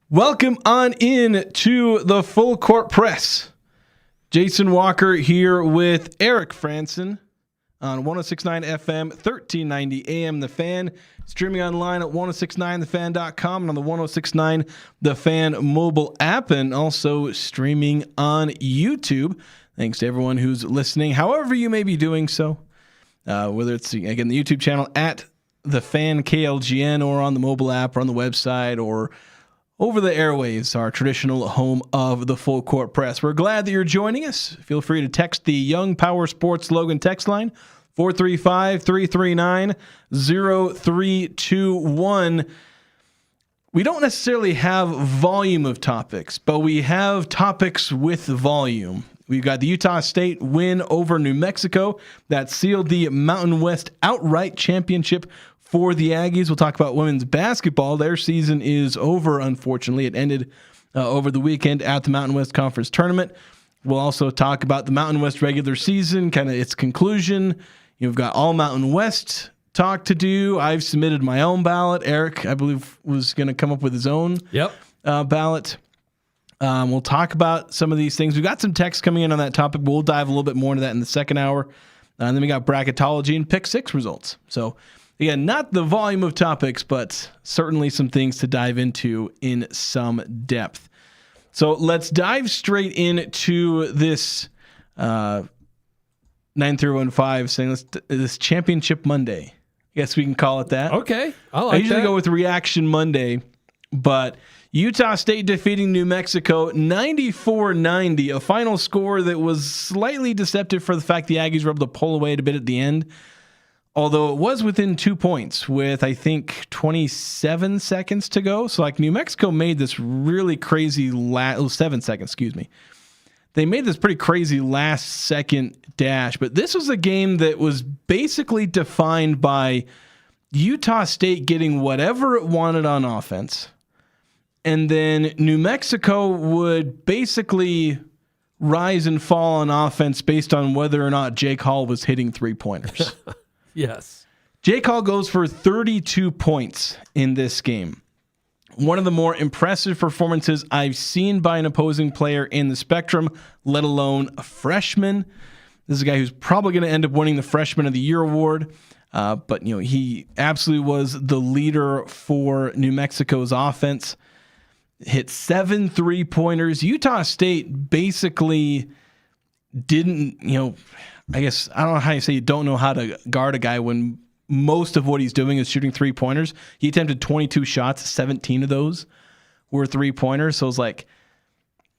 Welcome on in to the Full Court Press. Jason Walker here with Eric Frandsen on 106.9 FM, 1390 AM The Fan, streaming online at 1069thefan.com and on the 106.9 The Fan mobile app, and also streaming on YouTube. Thanks to everyone who's listening, however you may be doing so, whether it's, again, the YouTube channel at The Fan KLGN or on the mobile app or on the website or over the airwaves, our traditional home of the Full Court Press. We're glad that you're joining us. Feel free to text the Young Power Sports Logan text line, 435-339-0321. We don't necessarily have volume of topics, but we have topics with volume. We've got the Utah State win over New Mexico that sealed the Mountain West outright championship for the Aggies. We'll talk about women's basketball. Their season is over, unfortunately. It ended over the weekend at the Mountain West Conference Tournament. We'll also talk about the Mountain West regular season, kind of its conclusion. You've got all Mountain West talk to do. I've submitted my own ballot. Eric, I believe, was going to come up with his own ballot. We'll talk about some of these things. We've got some text coming in on that topic, but we'll dive a little bit more into that in the second hour. And then we got bracketology and pick six results. So, again, not the volume of topics, but certainly some things to dive into in some depth. So let's dive straight into this 9315 saying this Championship Monday. I guess we can call it that. Okay, I usually go with Reaction Monday, but Utah State defeating New Mexico 94-90, a final score that was slightly deceptive for the fact the Aggies were able to pull away a bit at the end. Although it was within 2 points with, I think, 27 seconds to go. So, New Mexico made this really crazy 7 seconds, excuse me. They made this pretty crazy last-second dash. But this was a game that was basically defined by Utah State getting whatever it wanted on offense. And then New Mexico would basically rise and fall on offense based on whether or not Jake Hall was hitting three-pointers. Yes. Jake Hall goes for 32 points in this game. One of the more impressive performances I've seen by an opposing player in the spectrum, let alone a freshman. This is a guy who's probably going to end up winning the Freshman of the Year award. But he absolutely was the leader for New Mexico's offense. Hit 7 3-pointers. Utah State basically didn't, I guess, I don't know how you say you don't know how to guard a guy when most of what he's doing is shooting 3-pointers. He attempted 22 shots, 17 of those were 3-pointers. So it's like,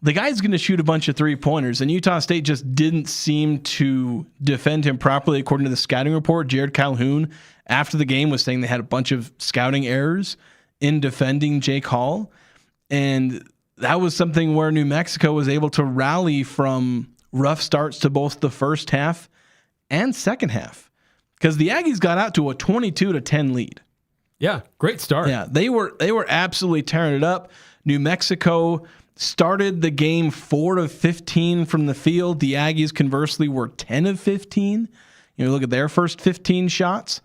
the guy's going to shoot a bunch of 3-pointers, and Utah State just didn't seem to defend him properly, according to the scouting report. Jared Calhoun, after the game, was saying they had a bunch of scouting errors in defending Jake Hall. And that was something where New Mexico was able to rally from rough starts to both the first half and second half, because the Aggies got out to a 22-10 lead. Yeah, great start. Yeah, they were absolutely tearing it up. New Mexico started the game 4 of 15 from the field. The Aggies, conversely, were 10 of 15. Look at their first 15 shots.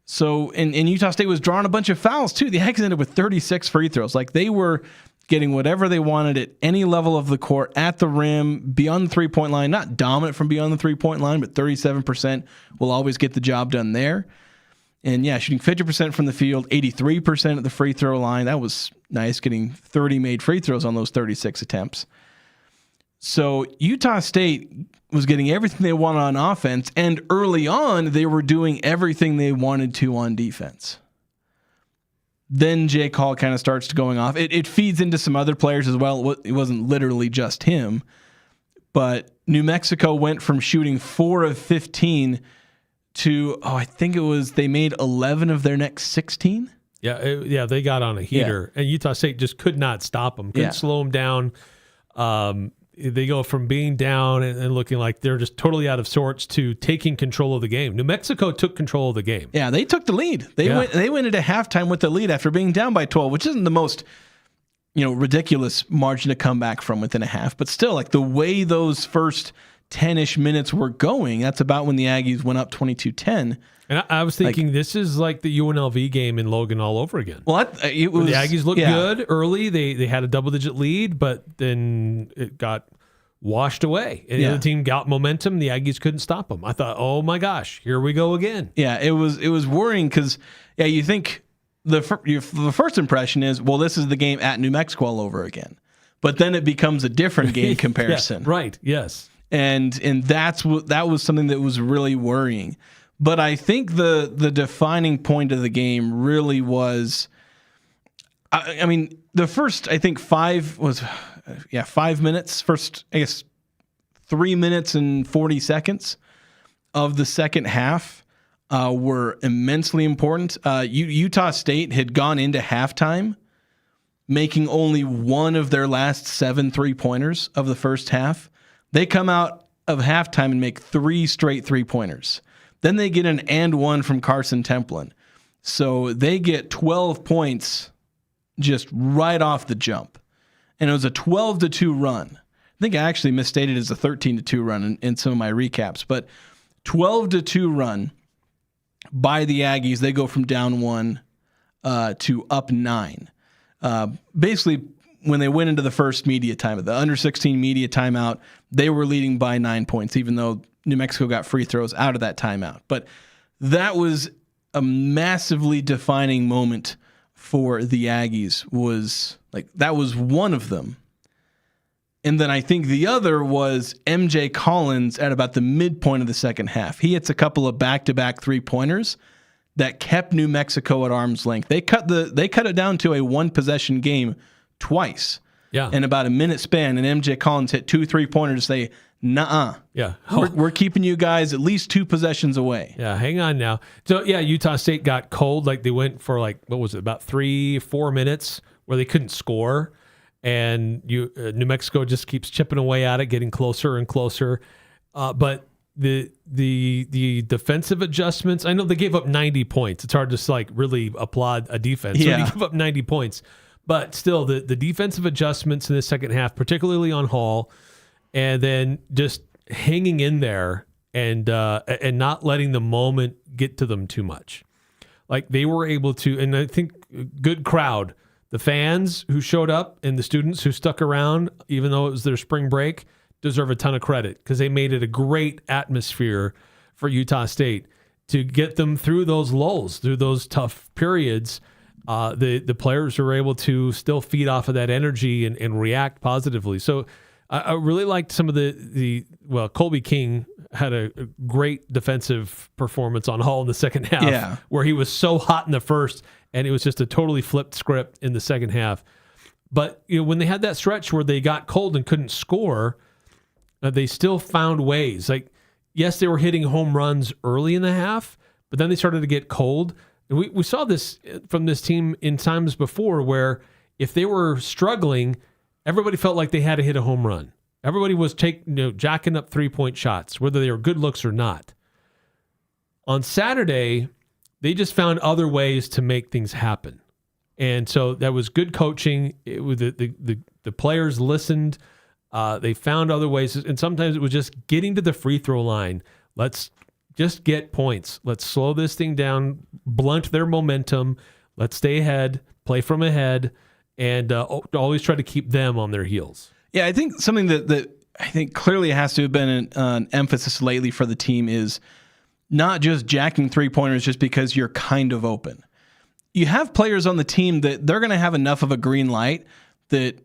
So, and Utah State was drawing a bunch of fouls too. The Aggies ended up with 36 free throws. They were getting whatever they wanted at any level of the court, at the rim, beyond the three-point line. Not dominant from beyond the three-point line, but 37% will always get the job done there. And yeah, shooting 50% from the field, 83% at the free throw line. That was nice, getting 30 made free throws on those 36 attempts. So Utah State was getting everything they wanted on offense, and early on, they were doing everything they wanted to on defense. Then Jake Hall kind of starts going off. It feeds into some other players as well. It wasn't literally just him. But New Mexico went from shooting 4 of 15 to, I think it was, they made 11 of their next 16. Yeah, they got on a heater. Yeah. And Utah State just could not stop them. Couldn't slow them down. They go from being down and looking like they're just totally out of sorts to taking control of the game. New Mexico took control of the game. Yeah, they took the lead. They went into halftime with the lead after being down by 12, which isn't the most ridiculous margin to come back from within a half. But still, the way those first 10-ish minutes were going, that's about when the Aggies went up 22-10. And I was thinking this is like the UNLV game in Logan all over again. Well, it was, the Aggies looked good early. They had a double-digit lead, but then it got washed away. And the other team got momentum. The Aggies couldn't stop them. I thought, oh my gosh, here we go again. Yeah, it was worrying because, you think the first impression is, well, this is the game at New Mexico all over again. But then it becomes a different game comparison. Yeah, right, yes. And that was something that was really worrying. But I think the defining point of the game really was, I mean, the first, I think 5 minutes, first, I guess, 3 minutes and 40 seconds of the second half were immensely important. Utah State had gone into halftime making only one of their last 7 3-pointers of the first half. They come out of halftime and make 3 straight 3-pointers. Then they get an and one from Carson Templin. So they get 12 points just right off the jump. And it was a 12-2 run. I think I actually misstated it as a 13-2 run in some of my recaps. But 12-2 run by the Aggies. They go from down 1 to up 9. Basically, when they went into the first media timeout, the under-16 media timeout, they were leading by 9 points, even though New Mexico got free throws out of that timeout. But that was a massively defining moment for the Aggies. That was one of them. And then I think the other was MJ Collins at about the midpoint of the second half. He hits a couple of back-to-back 3-pointers that kept New Mexico at arm's length. They cut it down to a 1-possession game twice. Yeah. In about a minute span, and MJ Collins hit 2 3-pointers to say, nuh-uh. Yeah. We're keeping you guys at least 2 possessions away. Yeah, hang on now. So, Utah State got cold. Like, they went for, about 3-4 minutes where they couldn't score. And New Mexico just keeps chipping away at it, getting closer and closer. But the defensive adjustments, I know they gave up 90 points. It's hard to, really applaud a defense. Yeah. So you give up 90 points. But still, the defensive adjustments in the second half, particularly on Hall, and then just hanging in there and not letting the moment get to them too much. Like, they were able to, and I think good crowd, the fans who showed up and the students who stuck around, even though it was their spring break, deserve a ton of credit because they made it a great atmosphere for Utah State to get them through those lulls, through those tough periods. The players were able to still feed off of that energy and react positively. So I really liked some of Colby King had a great defensive performance on Hall in the second half, where he was so hot in the first, and it was just a totally flipped script in the second half. But when they had that stretch where they got cold and couldn't score, they still found ways. Like, yes, they were hitting home runs early in the half, but then they started to get cold. And we saw this from this team in times before where if they were struggling, everybody felt like they had to hit a home run. Everybody was jacking up 3-point shots, whether they were good looks or not. On Saturday, they just found other ways to make things happen. And so that was good coaching. It was the players listened. They found other ways. And sometimes it was just getting to the free throw line. Let's just get points. Let's slow this thing down, blunt their momentum. Let's stay ahead, play from ahead, and always try to keep them on their heels. Yeah, I think something that I think clearly has to have been an emphasis lately for the team is not just jacking 3-pointers just because you're kind of open. You have players on the team that they're going to have enough of a green light that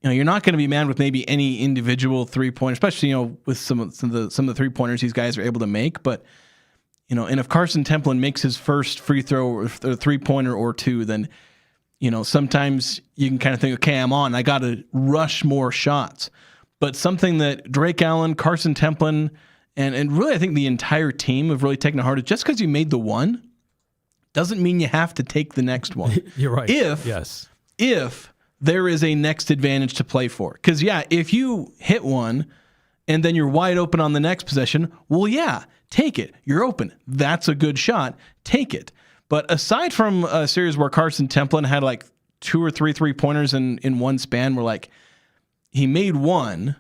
you're not going to be mad with maybe any individual 3-pointer, especially with some of the 3-pointers these guys are able to make. But and if Carson Templin makes his first free throw or 3-pointer or 2, then sometimes you can kind of think, okay, I'm on. I got to rush more shots. But something that Drake Allen, Carson Templin, and really I think the entire team have really taken to heart is just because you made the one doesn't mean you have to take the next one. You're right. If there is a next advantage to play for. Because, if you hit one and then you're wide open on the next possession, well, take it. You're open. That's a good shot. Take it. But aside from a series where Carson Templin had 2 or 3 3-pointers in one span where he made one,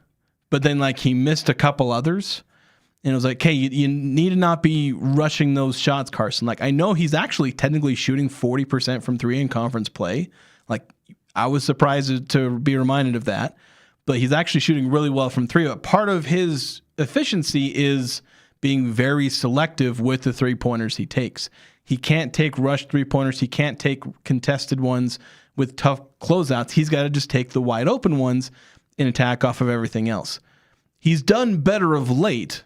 but then like he missed a couple others. And it was like, hey, you need to not be rushing those shots, Carson. Like, I know he's actually technically shooting 40% from three in conference play. Like, I was surprised to be reminded of that. But he's actually shooting really well from three. But part of his efficiency is being very selective with the three-pointers he takes. He can't take rushed three-pointers. He can't take contested ones with tough closeouts. He's got to just take the wide-open ones and attack off of everything else. He's done better of late.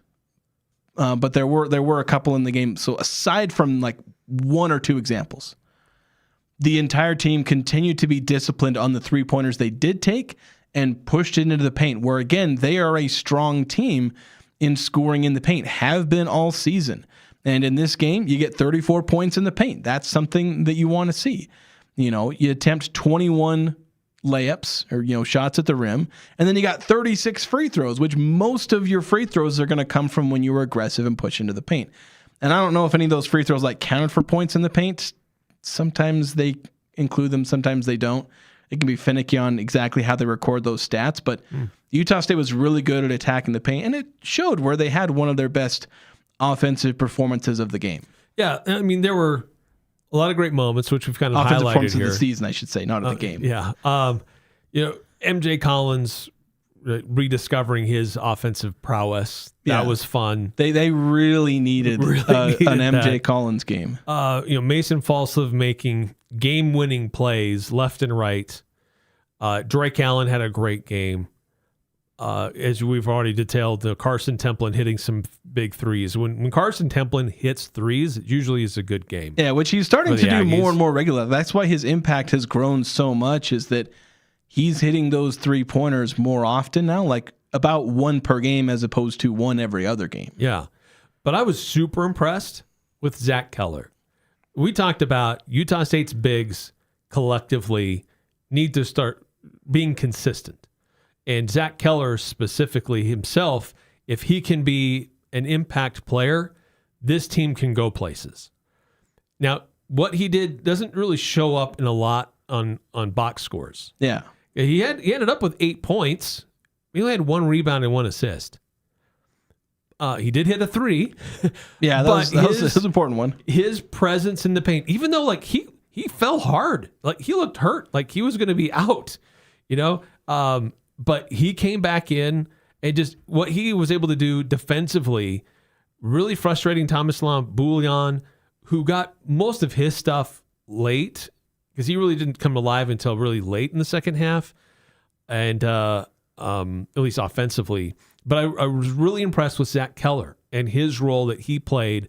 But there were a couple in the game. So aside from like one or two examples, the entire team continued to be disciplined on the three-pointers they did take and pushed it into the paint, where, again, they are a strong team in scoring in the paint, have been all season. And in this game, you get 34 points in the paint. That's something that you want to see. You attempt 21 layups or shots at the rim, and then you got 36 free throws, which most of your free throws are going to come from when you were aggressive and push into the paint. And I don't know if any of those free throws like counted for points in the paint. Sometimes they include them, sometimes they don't. It can be finicky on exactly how they record those stats, but Utah State was really good at attacking the paint, and it showed where they had one of their best offensive performances of the game. Yeah, I mean, there were a lot of great moments, which we've kind of offensive highlighted performance here. Of the season, I should say, not of the game. Yeah. MJ Collins rediscovering his offensive prowess. That was fun. They really needed an MJ that. Collins game. Mason Falslev making game-winning plays left and right. Drake Allen had a great game. As we've already detailed, Carson Templin hitting some big threes. When Carson Templin hits threes, it usually is a good game. Yeah, which he's starting to do Aggies. more and more regularly. That's why his impact has grown so much, is that he's hitting those three-pointers more often now, like about one per game as opposed to one every other game. Yeah. But I was super impressed with Zach Keller. We talked about Utah State's bigs collectively need to start being consistent. And Zach Keller specifically himself, if he can be an impact player, this team can go places. Now, what he did doesn't really show up in a lot on box scores. Yeah. He ended up with 8 points. He only had 1 rebound and 1 assist. He did hit a 3. Yeah, that was an important one. His presence in the paint, even though like he fell hard, like he looked hurt, like he was going to be out, but he came back in and just what he was able to do defensively, really frustrating Thomas Bouillon, who got most of his stuff late because he really didn't come alive until really late in the second half, and at least offensively. But I was really impressed with Zach Keller and his role that he played,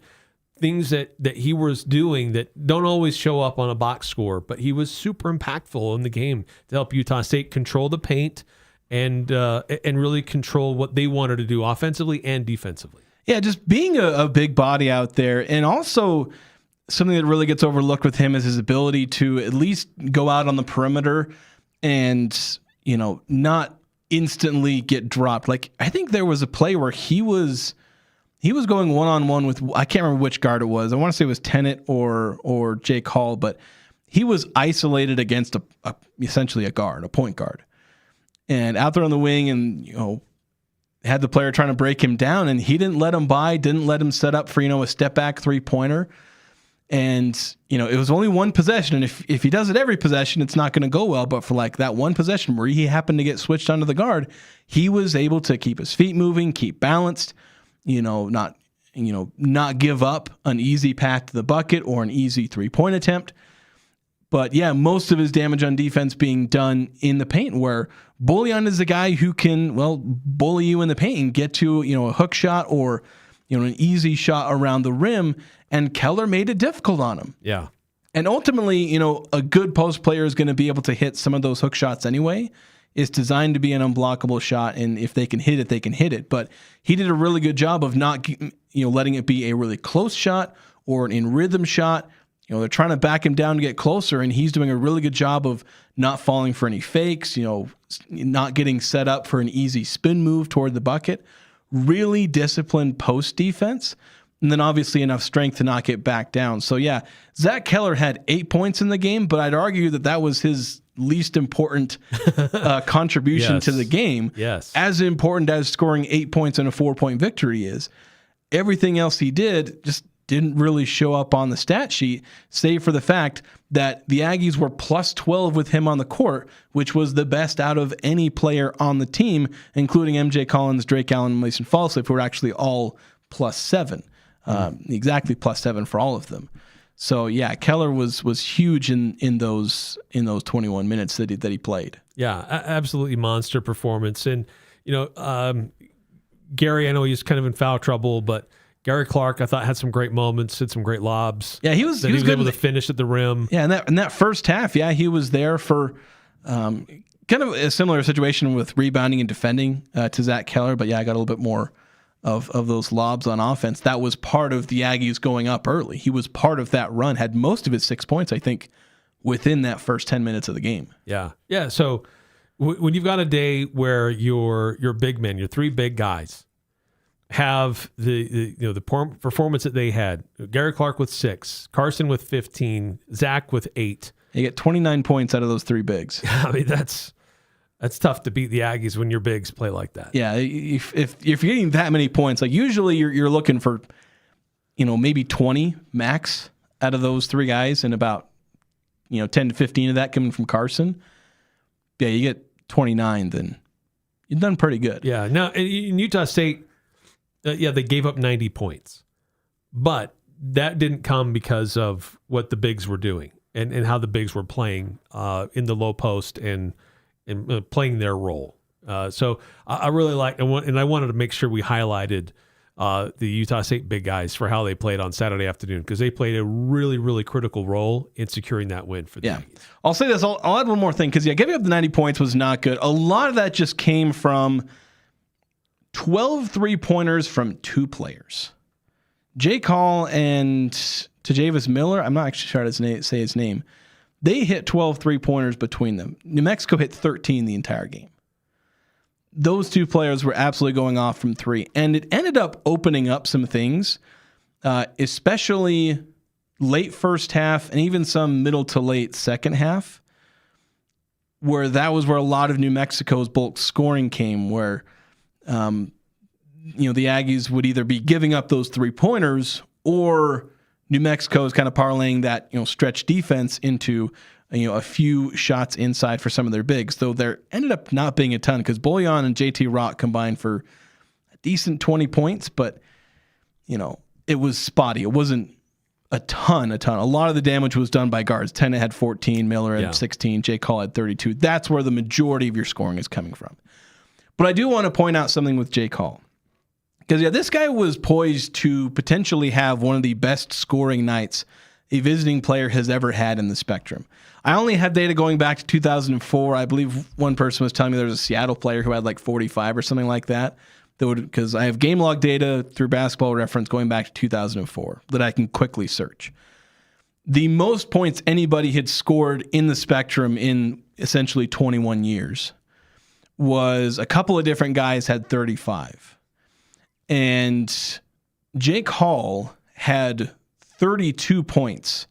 things that he was doing that don't always show up on a box score, but he was super impactful in the game to help Utah State control the paint and really control what they wanted to do offensively and defensively. Yeah, just being a big body out there, and also something that really gets overlooked with him is his ability to at least go out on the perimeter and, not instantly get dropped. Like, I think there was a play where he was going one-on-one with, I can't remember which guard it was. I want to say it was Tennant or Jake Hall, but he was isolated against essentially a point guard. And out there on the wing and, had the player trying to break him down, and he didn't let him didn't let him set up for, a step back three-pointer. And, it was only one possession. And if he does it every possession, it's not going to go well. But for like that one possession where he happened to get switched onto the guard, he was able to keep his feet moving, keep balanced, not give up an easy path to the bucket or an easy three-point attempt. But yeah, most of his damage on defense being done in the paint, where Bouillon is a guy who can, bully you in the paint and get to, a hook shot or, an easy shot around the rim. And Keller made it difficult on him. Yeah. And ultimately, a good post player is going to be able to hit some of those hook shots anyway. It's designed to be an unblockable shot, and if they can hit it, they can hit it. But he did a really good job of not, letting it be a really close shot or an in-rhythm shot. They're trying to back him down to get closer, and he's doing a really good job of not falling for any fakes, not getting set up for an easy spin move toward the bucket. Really disciplined post defense, and then obviously enough strength to not get back down. So yeah, Zach Keller had 8 points in the game, but I'd argue that was his least important contribution to the game. Yes. As important as scoring 8 points in a 4-point victory is. Everything else he did just didn't really show up on the stat sheet, save for the fact that the Aggies were plus 12 with him on the court, which was the best out of any player on the team, including MJ Collins, Drake Allen, and Mason Falsliff, who were actually all plus 7. Exactly plus 7 for all of them. So yeah, Keller was huge in those 21 minutes that he played. Yeah, absolutely monster performance. And Gary, I know he's kind of in foul trouble, but Gary Clark, I thought, had some great moments, had some great lobs. Yeah, he was able to finish at the rim. Yeah, in that first half, yeah, he was there for kind of a similar situation with rebounding and defending to Zach Keller. But yeah, I got a little bit more of those lobs on offense. That was part of the Aggies going up early. He was part of that run, had most of his 6 points, I think, within that first 10 minutes of the game. Yeah. Yeah. So when you've got a day where your big men, your 3 big guys, have the performance that they had, Gary Clark with 6, Carson with 15, Zach with 8. You get 29 points out of those 3 bigs. I mean, that's tough to beat the Aggies when your bigs play like that. Yeah, if you're getting that many points, like usually you're looking for, maybe 20 max out of those 3 guys, and about 10 to 15 of that coming from Carson. Yeah, you get 29, then you've done pretty good. Yeah. Now in Utah State, they gave up 90 points, but that didn't come because of what the bigs were doing and how the bigs were playing in the low post and playing their role. So I really like, and I wanted to make sure we highlighted the Utah State big guys for how they played on Saturday afternoon, because they played a really, really critical role in securing that win for the Aggies. I'll say this. I'll add one more thing, because giving up the 90 points was not good. A lot of that just came from 12 3-pointers from 2 players. Jay Call and Tajavis Miller, I'm not actually sure how to say his name. They hit 12 3-pointers between them. New Mexico hit 13 the entire game. Those 2 players were absolutely going off from 3. And it ended up opening up some things, especially late first half and even some middle to late second half, where that was where a lot of New Mexico's bulk scoring came, where the Aggies would either be giving up those 3-pointers, or New Mexico is kind of parlaying that stretch defense into a few shots inside for some of their bigs. Though there ended up not being a ton, because Bouillon and JT Rock combined for a decent 20 points, but it was spotty. It wasn't a ton. A lot of the damage was done by guards. Tennant had 14, Miller had 16, Jay Call had 32. That's where the majority of your scoring is coming from. But I do want to point out something with Jay Call, because this guy was poised to potentially have one of the best scoring nights a visiting player has ever had in the Spectrum. I only have data going back to 2004. I believe one person was telling me there was a Seattle player who had like 45 or something like that. Because I have game log data through Basketball Reference going back to 2004 that I can quickly search. The most points anybody had scored in the Spectrum in essentially 21 years was a couple of different guys had 35. And Jake Hall had 32 points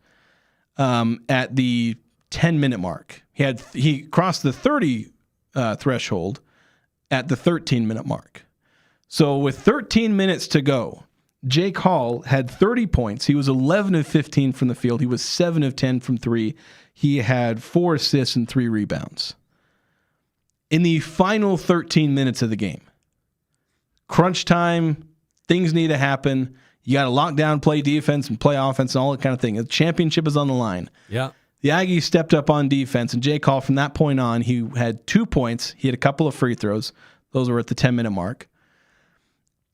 at the 10-minute mark. He crossed the 30 threshold at the 13-minute mark. So with 13 minutes to go, Jake Hall had 30 points. He was 11 of 15 from the field. He was 7 of 10 from 3. He had 4 assists and 3 rebounds. In the final 13 minutes of the game, crunch time, things need to happen. You got to lock down, play defense, and play offense, and all that kind of thing. The championship is on the line. Yeah. The Aggies stepped up on defense, and Jake Hall, from that point on, he had 2 points. He had a couple of free throws. Those were at the 10-minute mark.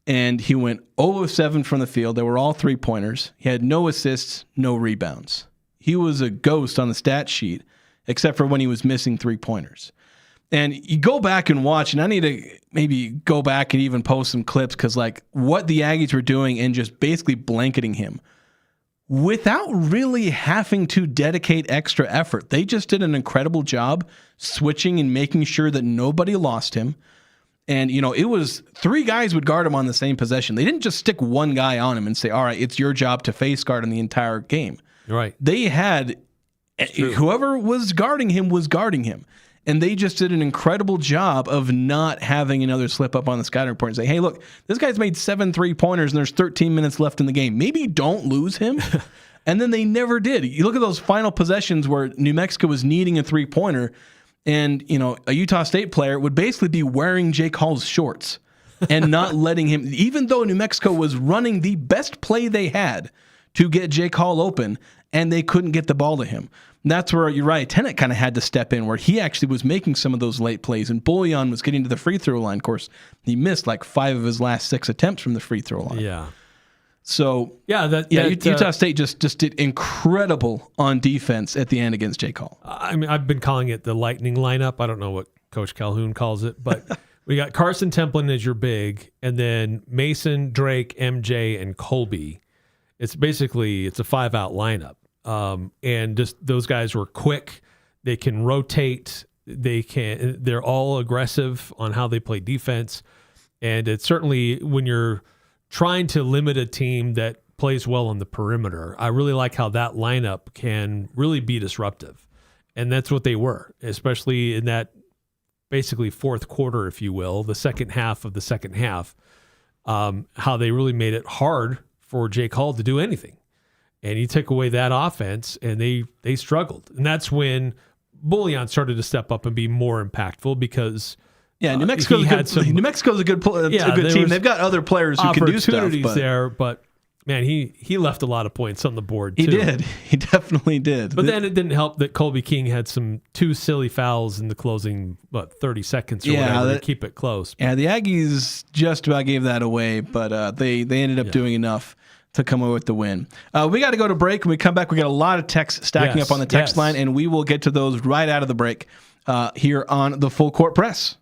And he went 0 of 7 from the field. They were all 3-pointers. He had no assists, no rebounds. He was a ghost on the stat sheet, except for when he was missing 3-pointers. And you go back and watch, and I need to maybe go back and even post some clips, because what the Aggies were doing and just basically blanketing him without really having to dedicate extra effort. They just did an incredible job switching and making sure that nobody lost him. And, it was 3 guys would guard him on the same possession. They didn't just stick one guy on him and say, all right, it's your job to face guard in the entire game. Right. They had Whoever was guarding him was guarding him. And they just did an incredible job of not having another slip up on the scouting report and say, hey, look, this guy's made 7 3-pointers and there's 13 minutes left in the game. Maybe don't lose him. And then they never did. You look at those final possessions where New Mexico was needing a 3-pointer, and a Utah State player would basically be wearing Jake Hall's shorts and not letting him, even though New Mexico was running the best play they had to get Jake Hall open, and they couldn't get the ball to him. And that's where Uriah Tennant kind of had to step in, where he actually was making some of those late plays, and Bullion was getting to the free throw line. Of course, he missed like 5 of his last 6 attempts from the free throw line. Yeah. So Utah State just did incredible on defense at the end against Jake Hall. I mean, I've been calling it the lightning lineup. I don't know what Coach Calhoun calls it, but we got Carson Templin as your big, and then Mason, Drake, MJ, and Colby. It's a 5-out lineup. And just those guys were quick. They can rotate. They're all aggressive on how they play defense. And it's certainly when you're trying to limit a team that plays well on the perimeter, I really like how that lineup can really be disruptive. And that's what they were, especially in that basically fourth quarter, if you will, the second half of the second half, how they really made it hard for Jake Hall to do anything. And he took away that offense, and they struggled. And that's when Bullion started to step up and be more impactful because New Mexico's a good team. They've got other players who can do stuff. Opportunities there, but man, he left a lot of points on the board too. He did. He definitely did. But then it didn't help that Colby King had two silly fouls in the closing 30 seconds or whatever to keep it close. Yeah, the Aggies just about gave that away, but they ended up doing enough to come away with the win. We got to go to break. When we come back, we got a lot of texts stacking up on the text line, and we will get to those right out of the break here on the Full Court Press.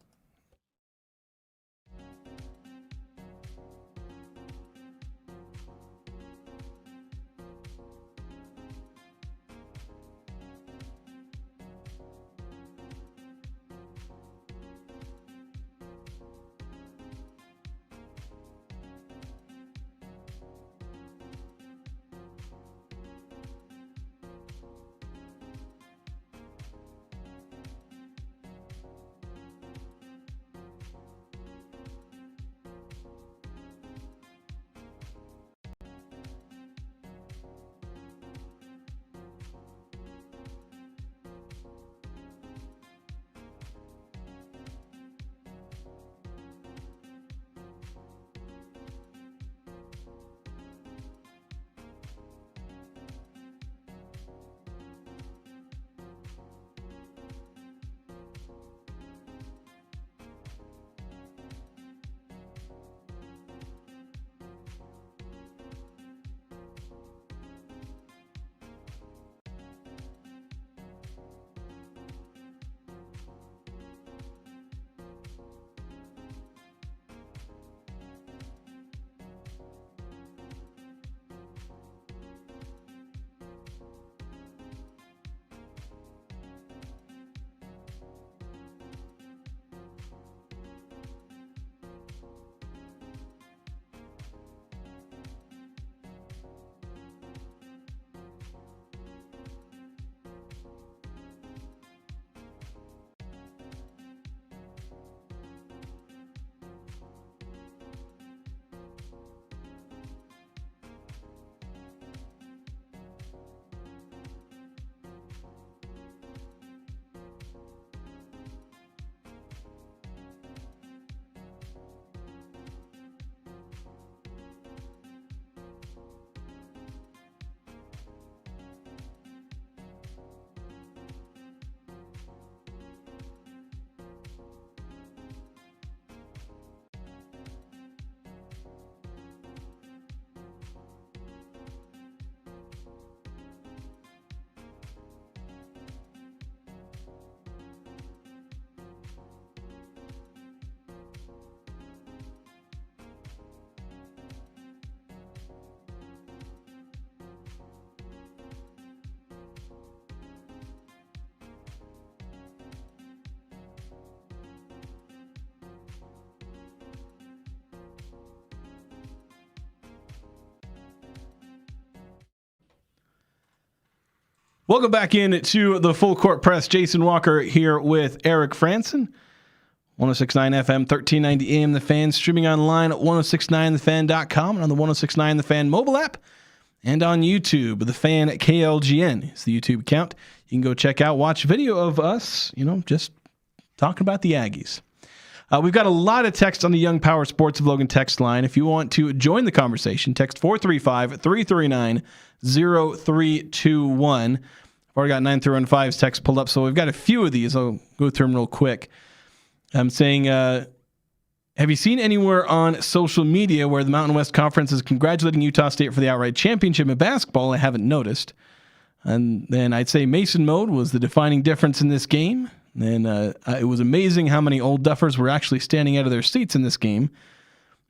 Welcome back in to the Full Court Press. Jason Walker here with Eric Frandsen. 106.9 FM, 1390 AM The Fan, streaming online at 1069thefan.com and on the 1069 The Fan mobile app and on YouTube. The Fan at KLGN is the YouTube account. You can go check out, watch video of us, just talking about the Aggies. We've got a lot of text on the Young Power Sports of Logan text line. If you want to join the conversation, text 435-339-0321. I've already got 9315's text pulled up, so we've got a few of these. I'll go through them real quick. I'm saying, have you seen anywhere on social media where the Mountain West Conference is congratulating Utah State for the outright championship in basketball? I haven't noticed. And then I'd say Mason mode was the defining difference in this game. And it was amazing how many old duffers were actually standing out of their seats in this game.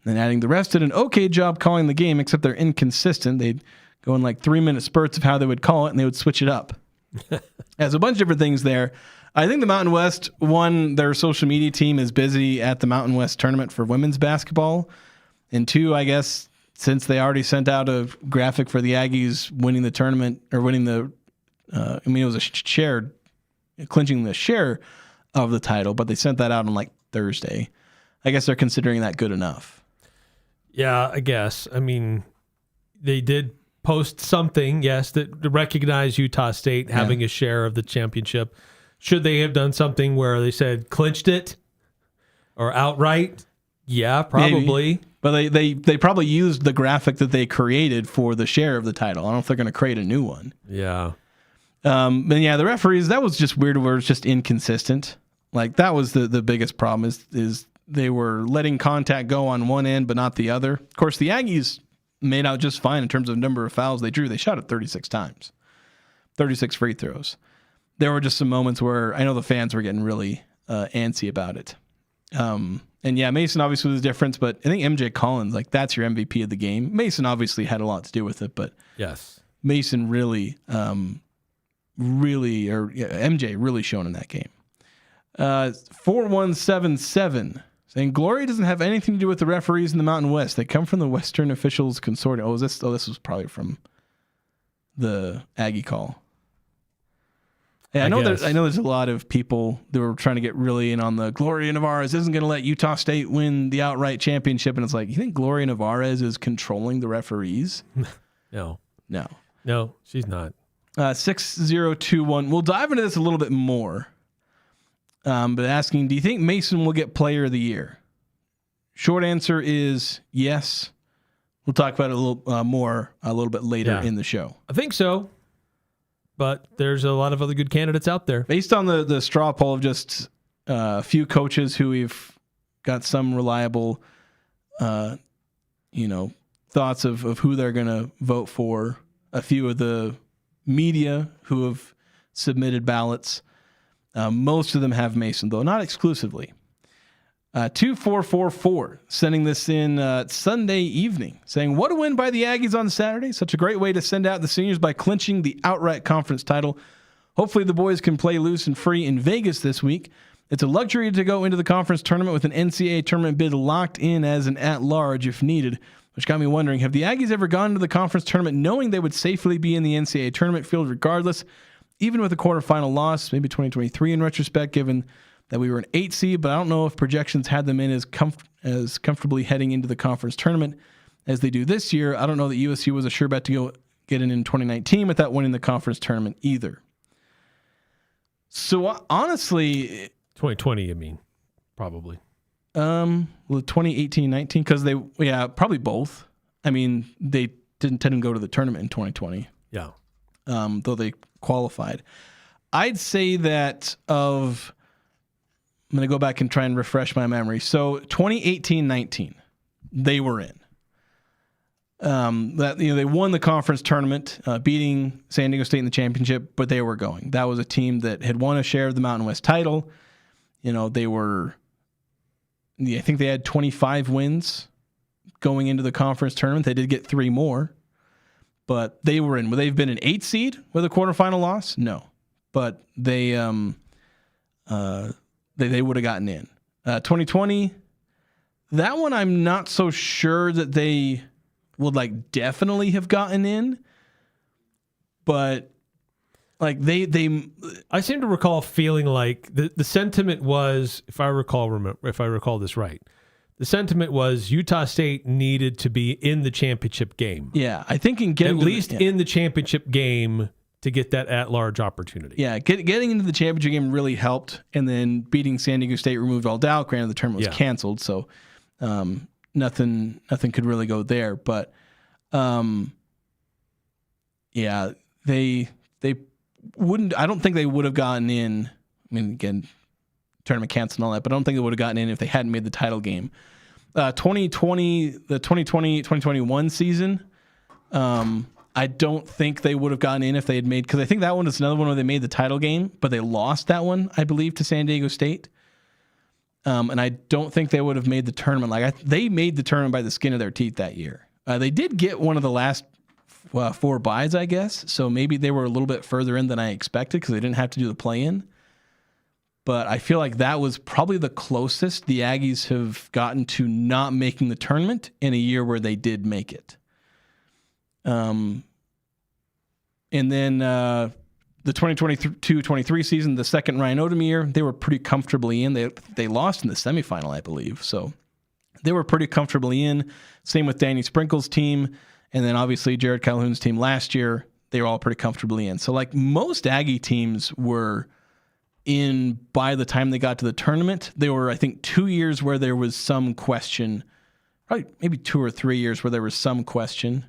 And adding the rest did an okay job calling the game, except they're inconsistent. They'd go in like 3-minute spurts of how they would call it, and they would switch it up. There's a bunch of different things there. I think the Mountain West, one, their social media team is busy at the Mountain West tournament for women's basketball. And two, I guess, since they already sent out a graphic for the Aggies winning the tournament, or winning the, it was a shared, clinching the share of the title, but they sent that out on like Thursday. I guess they're considering that good enough. Yeah, I guess. I mean, they did post something, yes, that recognized Utah State having a share of the championship. Should they have done something where they said clinched it or outright? Yeah, probably. Maybe. But they probably used the graphic that they created for the share of the title. I don't know if they're going to create a new one. Yeah. But yeah, the referees, that was just weird where it's just inconsistent. Like that was the biggest problem is they were letting contact go on one end but not the other. Of course, the Aggies made out just fine in terms of number of fouls they drew. They shot it 36 times, 36 free throws. There were just some moments where I know the fans were getting really antsy about it. And yeah, Mason obviously was the difference, but I think MJ Collins, like that's your MVP of the game. Mason obviously had a lot to do with it, but yes, Mason MJ really shone in that game. 4177 saying Glory doesn't have anything to do with the referees in the Mountain West. They come from the Western Officials Consortium. This was probably from the Aggie call. Yeah, I know there's a lot of people that were trying to get really in on the Gloria Navarez isn't going to let Utah State win the outright championship, and it's like, you think Gloria Navarez is controlling the referees? No, she's not. 6021. We'll dive into this a little bit more, but asking, do you think Mason will get Player of the Year? Short answer is yes. We'll talk about it a little bit later in the show. I think so. But there's a lot of other good candidates out there. Based on the straw poll of just a few coaches who we've got some reliable, thoughts of who they're going to vote for, a few of the media who have submitted ballots. Most of them have Mason, though, not exclusively. 2444 sending this in Sunday evening, saying, what a win by the Aggies on Saturday. Such a great way to send out the seniors by clinching the outright conference title. Hopefully the boys can play loose and free in Vegas this week. It's a luxury to go into the conference tournament with an NCAA tournament bid locked in as an at-large if needed, which got me wondering, have the Aggies ever gone into the conference tournament knowing they would safely be in the NCAA tournament field regardless, even with a quarterfinal loss, maybe 2023 in retrospect, given that we were an 8 seed, but I don't know if projections had them in as comfortably heading into the conference tournament as they do this year. I don't know that USU was a sure bet to go get in 2019 without winning the conference tournament either. So honestly, 2020, you mean, probably. 2018-19, because probably both. I mean, they didn't tend to go to the tournament in 2020. Yeah. Though they qualified. I'd say that I'm going to go back and try and refresh my memory. So 2018-19, they were in. They won the conference tournament, beating San Diego State in the championship, but they were going. That was a team that had won a share of the Mountain West title. They were, I think they had 25 wins going into the conference tournament. They did get 3 more, but they were in. Would they have been an 8 seed with a quarterfinal loss? No, but they would have gotten in. 2020, that one I'm not so sure that they would definitely have gotten in, but Like I seem to recall feeling like the sentiment was, if I recall this right, the sentiment was Utah State needed to be in the championship game. Yeah, I think in getting in the championship game to get that at-large opportunity. Yeah, getting into the championship game really helped, and then beating San Diego State removed all doubt. Granted, the tournament was canceled, so nothing could really go there. But yeah, they wouldn't. I don't think they would have gotten in. I mean, again, tournament canceled and all that, but I don't think they would have gotten in if they hadn't made the title game. 2020-2021 season. I don't think they would have gotten in if they had made, because I think that one is another one where they made the title game, but they lost that one, I believe, to San Diego State. And I don't think they would have made the tournament. They made the tournament by the skin of their teeth that year. They did get one of the last 4 byes, I guess. So maybe they were a little bit further in than I expected because they didn't have to do the play-in. But I feel like that was probably the closest the Aggies have gotten to not making the tournament in a year where they did make it. And then the 2022-23 season, the second Ryan Odom year, they were pretty comfortably in. They lost in the semifinal, I believe. So they were pretty comfortably in. Same with Danny Sprinkle's team. And then obviously Jared Calhoun's team last year, they were all pretty comfortably in. So like most Aggie teams were in by the time they got to the tournament. There were, I think, 2 years where there was some question, probably maybe 2 or 3 years where there was some question.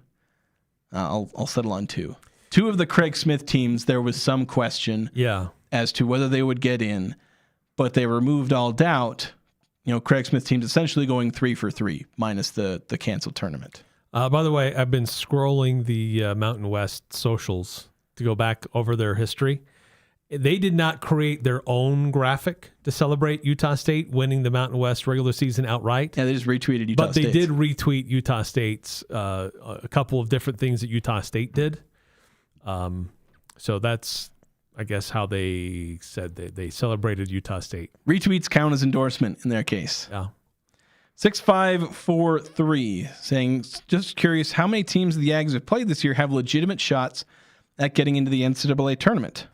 I'll settle on 2. 2 of the Craig Smith teams, there was some question as to whether they would get in, but they removed all doubt. You know, Craig Smith teams essentially going 3 for 3 minus the canceled tournament. By the way, I've been scrolling the Mountain West socials to go back over their history. They did not create their own graphic to celebrate Utah State winning the Mountain West regular season outright. Yeah, they just retweeted Utah State. But they did retweet Utah State's a couple of different things that Utah State did. So that's, I guess, how they said they celebrated Utah State. Retweets count as endorsement in their case. Yeah. 6543 saying, just curious, how many teams the Aggies have played this year have legitimate shots at getting into the NCAA tournament?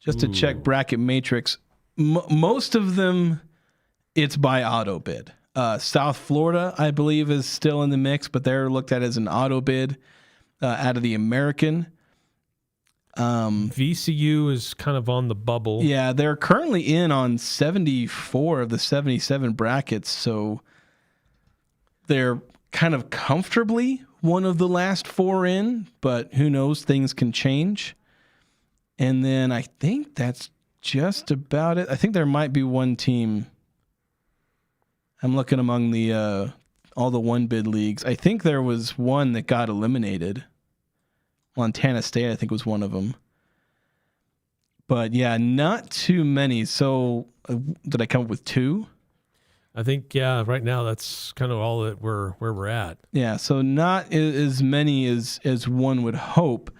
Just to check bracket matrix, most of them, it's by auto bid. South Florida, I believe, is still in the mix, but they're looked at as an auto bid out of the American. VCU is kind of on the bubble. Yeah, they're currently in on 74 of the 77 brackets, so they're kind of comfortably one of the last 4 in, but who knows, things can change. And then I think that's just about it. I think there might be one team. I'm looking among the all the one bid leagues. I think there was one that got eliminated. Montana State, I think, was one of them. But yeah, not too many. So did I come up with 2? I think, yeah, right now that's kind of all that where we're at. Yeah, so not as many as one would hope.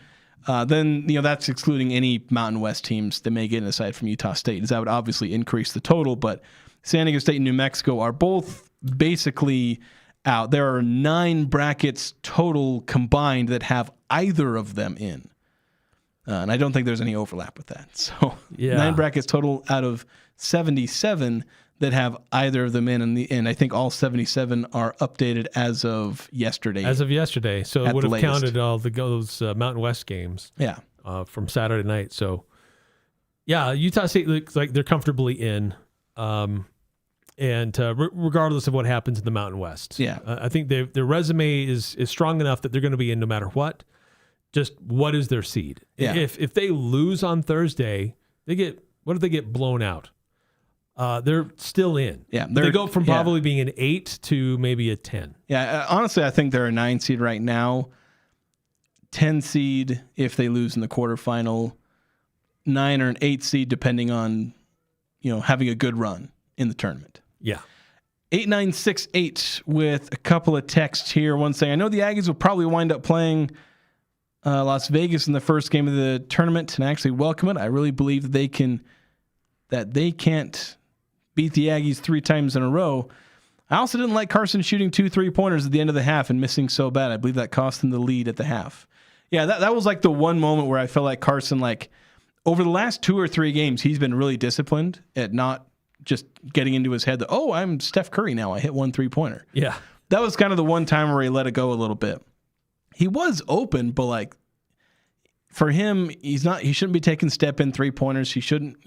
Then, you know, that's excluding any Mountain West teams that may get in aside from Utah State, as that would obviously increase the total. But San Diego State and New Mexico are both basically out. There are 9 brackets total combined that have either of them in. And I don't think there's any overlap with that. So 9 brackets total out of 77 that have either of them in. And I think all 77 are updated as of yesterday. As of yesterday. So it would have counted all those Mountain West games from Saturday night. So, yeah, Utah State looks like they're comfortably in. And regardless of what happens in the Mountain West. Yeah. I think their resume is strong enough that they're going to be in no matter what. Just what is their seed? Yeah. If they lose on Thursday, what if they get blown out? They're still in. Yeah, they go from probably being an 8 to maybe a 10. Yeah, honestly, I think they're a 9 seed right now. 10 seed if they lose in the quarterfinal. 9 or an 8 seed depending on, having a good run in the tournament. Yeah. 8968 with a couple of texts here. One saying, I know the Aggies will probably wind up playing Las Vegas in the first game of the tournament, and I actually welcome it. I really believe that they can't beat the Aggies 3 times in a row. I also didn't like Carson shooting 2 3-pointers at the end of the half and missing so bad. I believe that cost them the lead at the half. Yeah, that was like the one moment where I felt like Carson, like over the last 2 or 3 games, he's been really disciplined at not just getting into his head that, oh, I'm Steph Curry now. I hit 1 3-pointer. Yeah. That was kind of the one time where he let it go a little bit. He was open, but like for him, he shouldn't be taking step in 3-pointers. He shouldn't,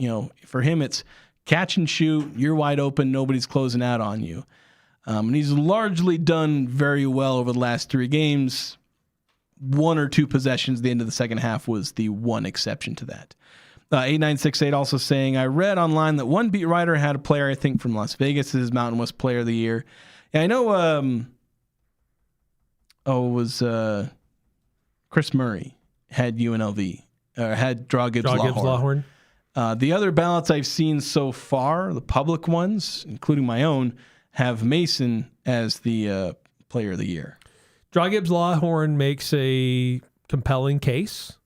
for him, it's catch and shoot. You're wide open. Nobody's closing out on you. And he's largely done very well over the last 3 games. 1 or 2 possessions at the end of the second half was the one exception to that. 8968 also saying, I read online that one beat writer had a player, I think, from Las Vegas as Mountain West Player of the Year. And I know it was Chris Murray had UNLV, or had Draw Gibbs Lawhorn. The other ballots I've seen so far, the public ones, including my own, have Mason as the Player of the Year. Draw Gibbs Lawhorn makes a compelling case,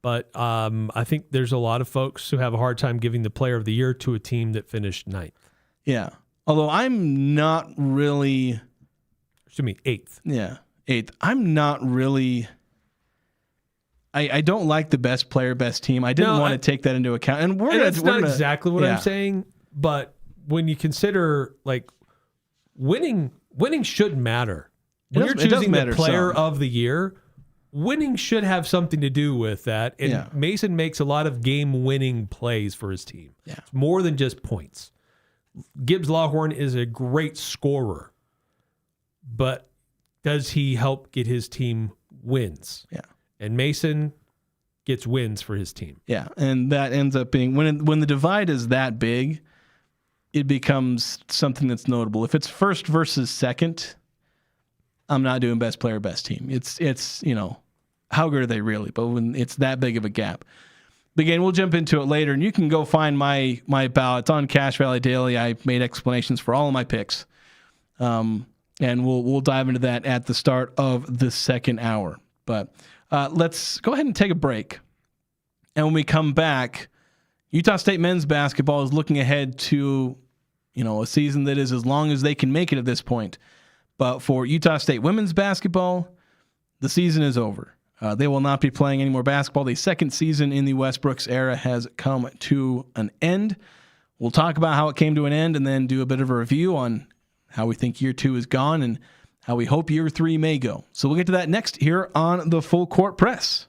but I think there's a lot of folks who have a hard time giving the Player of the Year to a team that finished 9th. Yeah. Although I'm not really... Excuse me, 8th. Yeah, 8th. I'm not really... I don't like the best player, best team. I didn't want to take that into account. And that's not exactly what I'm saying, but when you consider, like, winning shouldn't matter. When you're choosing the Player of the Year, winning should have something to do with that. And Mason makes a lot of game-winning plays for his team. Yeah. It's more than just points. Gibbs Lawhorn is a great scorer, but does he help get his team wins? Yeah. And Mason gets wins for his team. Yeah, and that ends up being, when the divide is that big, it becomes something that's notable. If it's first versus second, I'm not doing best player, best team. It's how good are they really? But when it's that big of a gap. But again, we'll jump into it later, and you can go find my ballot. It's on Cache Valley Daily. I made explanations for all of my picks. And we'll dive into that at the start of the second hour. But let's go ahead and take a break. And when we come back, Utah State men's basketball is looking ahead to, a season that is as long as they can make it at this point. But for Utah State women's basketball, the season is over. They will not be playing any more basketball. The second season in the Westbrooks era has come to an end. We'll talk about how it came to an end and then do a bit of a review on how we think year 2 is gone and how we hope year 3 may go. So we'll get to that next here on the Full Court Press.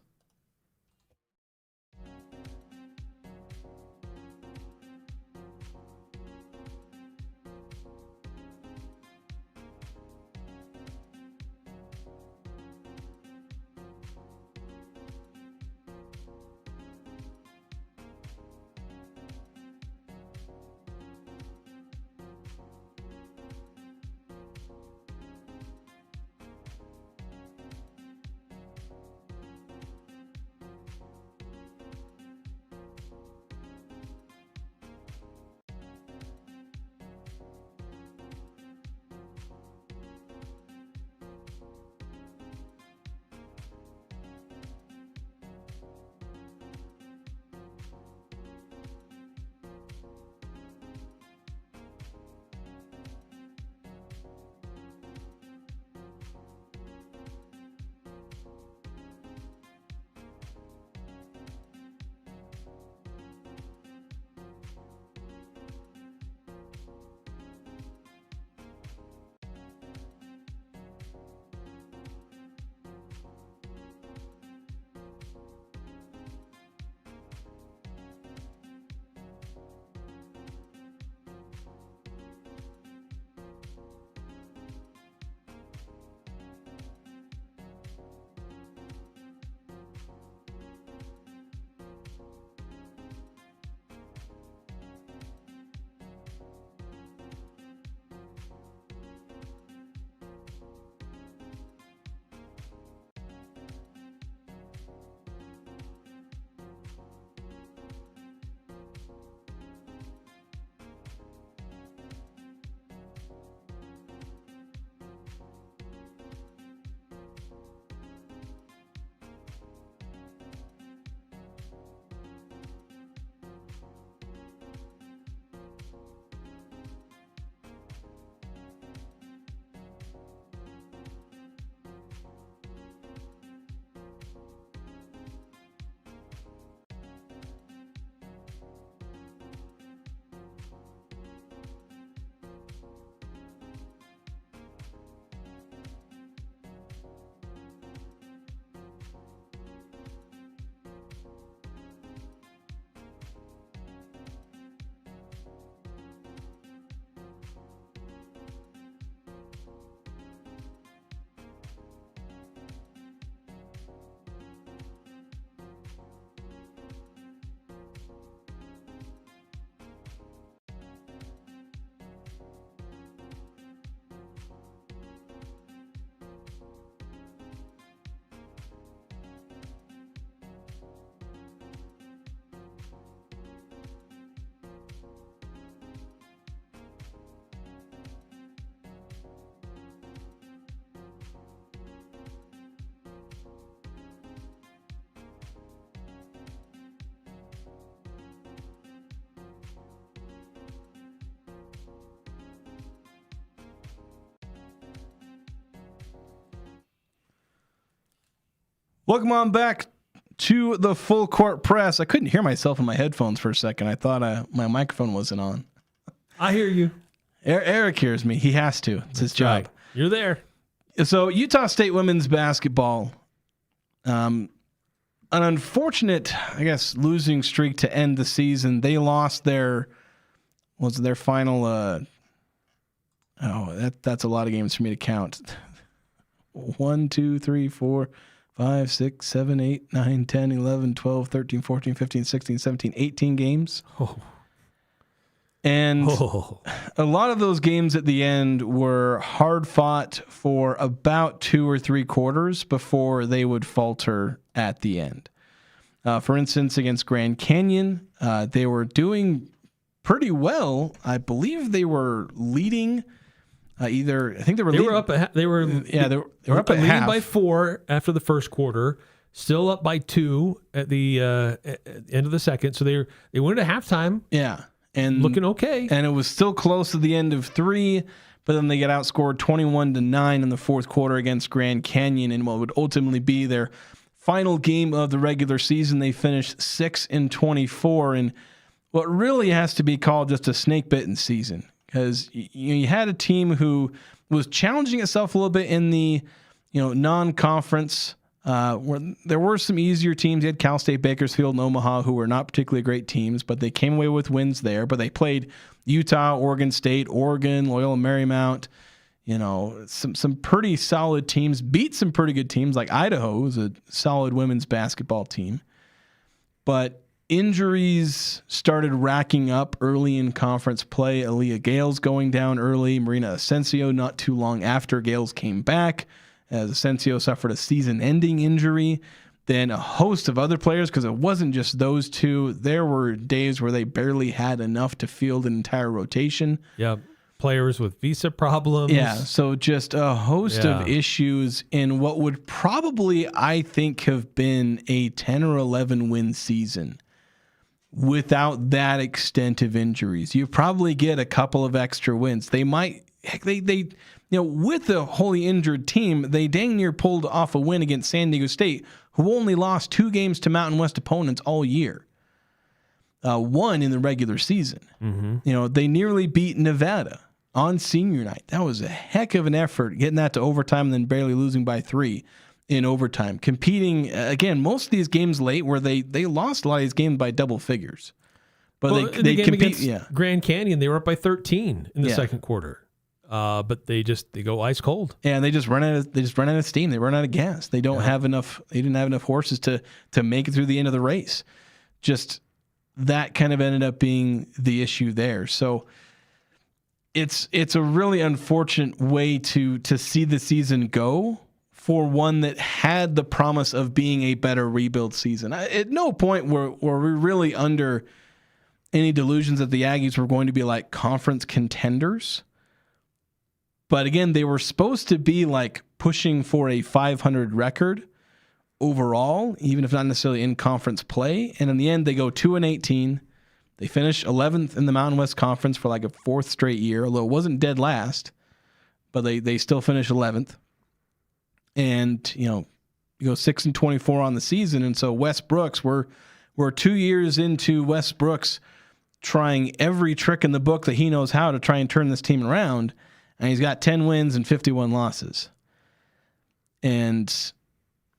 Welcome on back to the Full Court Press. I couldn't hear myself in my headphones for a second. I thought my microphone wasn't on. I hear you. Eric hears me. He has to. It's his job. Right. You're there. So Utah State women's basketball, an unfortunate, I guess, losing streak to end the season. They lost their final. That's a lot of games for me to count. 1, 2, 3, 4, 5, 6, 7, 8, 9, 10, 11, 12, 13, 14, 15, 16, 17, 18 games. Oh. And a lot of those games at the end were hard fought for about 2 or 3 quarters before they would falter at the end. For instance, against Grand Canyon, they were doing pretty well. I believe they were leading. I think they were. They were up. They were up at leading half by 4 after the first quarter. Still up by 2 at the end of the second. So they went at halftime. Yeah, and looking okay. And it was still close at the end of 3, but then they get outscored 21-9 in the fourth quarter against Grand Canyon in what would ultimately be their final game of the regular season. They finished 6-24 in what really has to be called just a snake-bitten season. Because you had a team who was challenging itself a little bit in the non-conference, where there were some easier teams. You had Cal State, Bakersfield, and Omaha, who were not particularly great teams, but they came away with wins there. But they played Utah, Oregon State, Oregon, Loyola Marymount. Some pretty solid teams. Beat some pretty good teams like Idaho, who's a solid women's basketball team. But injuries started racking up early in conference play. Aaliyah Gales going down early. Marina Asensio not too long after Gales came back, as Asensio suffered a season-ending injury. Then a host of other players, because it wasn't just those two. There were days where they barely had enough to field an entire rotation. Yeah, players with visa problems. Yeah, so just a host of issues in what would probably, I think, have been a 10 or 11 win season. Without that extent of injuries, you probably get a couple of extra wins. They might, with the wholly injured team, they dang near pulled off a win against San Diego State, who only lost 2 games to Mountain West opponents all year. 1 in the regular season. Mm-hmm. They nearly beat Nevada on senior night. That was a heck of an effort, getting that to overtime and then barely losing by 3. In overtime, competing again. Most of these games late, where they lost a lot of these games by double figures, but they compete. Yeah, Grand Canyon, they were up by 13 in the second quarter, but they go ice cold. Yeah, and they just run out of steam. They run out of gas. They don't have enough. They didn't have enough horses to make it through the end of the race. Just that kind of ended up being the issue there. So it's a really unfortunate way to see the season go. For one that had the promise of being a better rebuild season. At no point were we really under any delusions that the Aggies were going to be like conference contenders. But again, they were supposed to be like pushing for a 500 record overall, even if not necessarily in conference play. And in the end, they go 2-18. They finish 11th in the Mountain West Conference for like a 4th straight year, although it wasn't dead last, but they still finish 11th. And, you go 6-24 on the season. And so Wes Brooks, we're 2 years into Wes Brooks trying every trick in the book that he knows how to try and turn this team around. And he's got 10 wins and 51 losses. And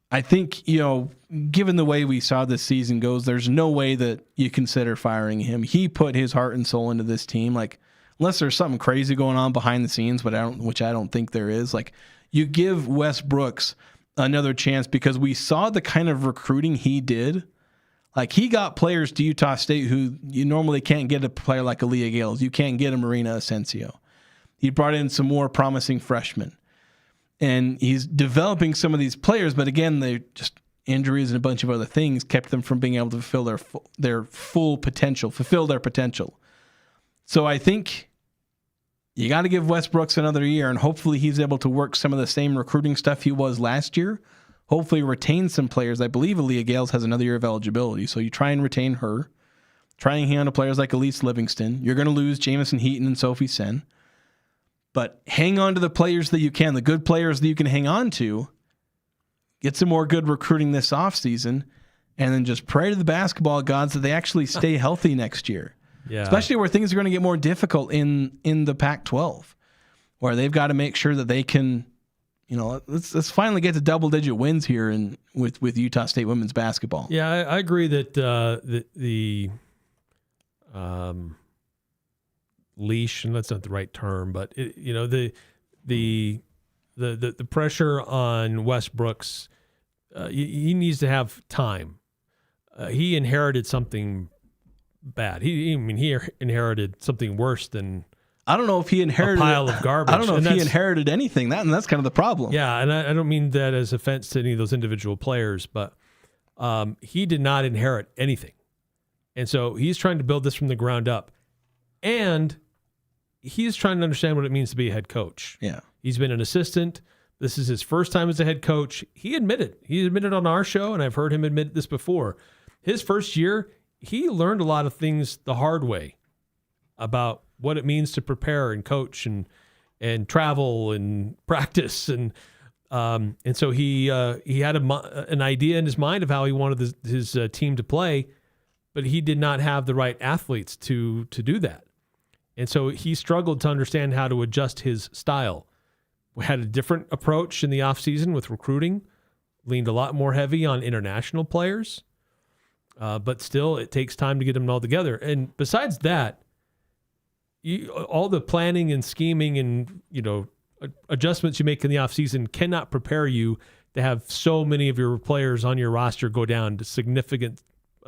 I think, given the way we saw this season goes, there's no way that you consider firing him. He put his heart and soul into this team. Like, unless there's something crazy going on behind the scenes, which I don't think there is. Like, you give Wes Brooks another chance because we saw the kind of recruiting he did. Like, he got players to Utah State who you normally can't get a player like Aaliyah Gales. You can't get a Marina Asensio. He brought in some more promising freshmen. And he's developing some of these players, but again, they just injuries and a bunch of other things kept them from being able to fulfill their full potential, fulfill their potential. So I think you got to give Wes Brooks another year, and hopefully he's able to work some of the same recruiting stuff he was last year. Hopefully retain some players. I believe Aaliyah Gales has another year of eligibility, so you try and retain her. Try and hang on to players like Elise Livingston. You're going to lose Jamison Heaton and Sophie Sen. But hang on to the players that you can, the good players that you can hang on to. get some more good recruiting this offseason, and then just pray to the basketball gods that they actually stay healthy next year. Yeah. Especially where things are going to get more difficult in the Pac-12, where they've got to make sure that they can, let's finally get to double-digit wins here with Utah State women's basketball. Yeah, I agree that the leash, and that's not the right term, but the pressure on Westbrook's, he needs to have time. He inherited something bad. He inherited something worse than I don't know if he inherited a pile of garbage. I don't know if he inherited anything. That's kind of the problem. Yeah, and I don't mean that as offense to any of those individual players, but he did not inherit anything. And so he's trying to build this from the ground up. And he's trying to understand what it means to be a head coach. Yeah. He's been an assistant. This is his first time as a head coach. He admitted on our show, and I've heard him admit this before. His first year, he learned a lot of things the hard way about what it means to prepare and coach and travel and practice. And so he had an idea in his mind of how he wanted his team to play, but he did not have the right athletes to do that. And so he struggled to understand how to adjust his style. We had a different approach in the offseason with recruiting, leaned a lot more heavy on international players, but still it takes time to get them all together. And besides that, all the planning and scheming and adjustments you make in the offseason cannot prepare you to have so many of your players on your roster go down to significant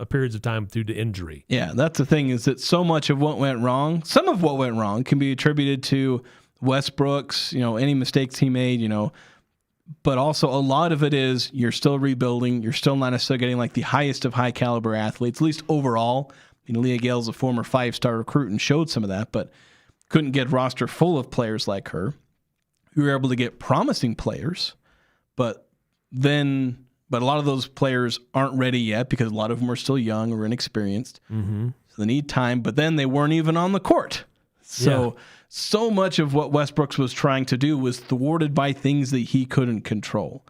periods of time due to injury. Yeah, that's the thing, is that so much of what went wrong, some of what went wrong can be attributed to Westbrook's, any mistakes he made, but also a lot of it is you're still rebuilding. You're still not necessarily getting like the highest of high caliber athletes, at least overall. Leah Gale's a former 5-star recruit and showed some of that, but couldn't get a roster full of players like her. We were able to get promising players, but a lot of those players aren't ready yet because a lot of them are still young or inexperienced. Mm-hmm. So they need time, but then they weren't even on the court. So much of what Westbrooks was trying to do was thwarted by things that he couldn't control.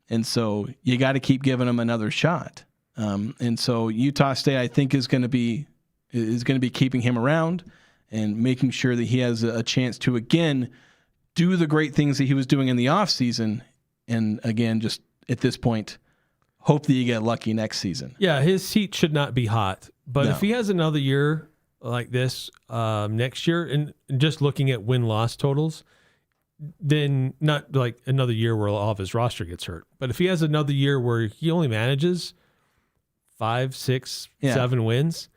And so you got to keep giving him another shot. And so Utah State, I think, is going to be keeping him around and making sure that he has a chance to, again, do the great things that he was doing in the offseason. And again, just at this point, hope that you get lucky next season. Yeah, his seat should not be hot. But if he has another year like this next year, and just looking at win-loss totals, then not like another year where all of his roster gets hurt. But if he has another year where he only manages 5, 6, 7 wins,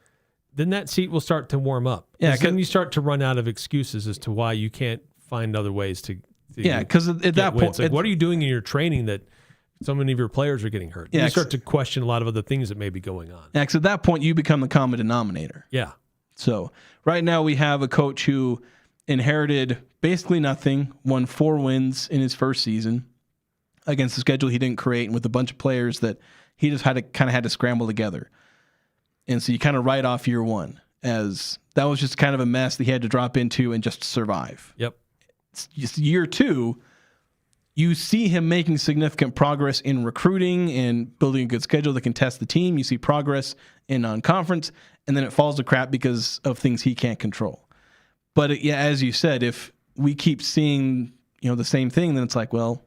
then that seat will start to warm up. Yeah, because then you start to run out of excuses as to why you can't find other ways to because at that point, like, what are you doing in your training that so many of your players are getting hurt? You start to question a lot of other things that may be going on. Yeah, because at that point, you become the common denominator. Yeah. So right now we have a coach who inherited basically nothing, won 4 wins in his first season against the schedule he didn't create and with a bunch of players that he just had to scramble together. And so you kind of write off year one as that was just kind of a mess that he had to drop into and just survive. Yep. Year 2, you see him making significant progress in recruiting and building a good schedule that can test the team. You see progress in non-conference, and then it falls to crap because of things he can't control. But as you said, if we keep seeing the same thing, then it's like, well,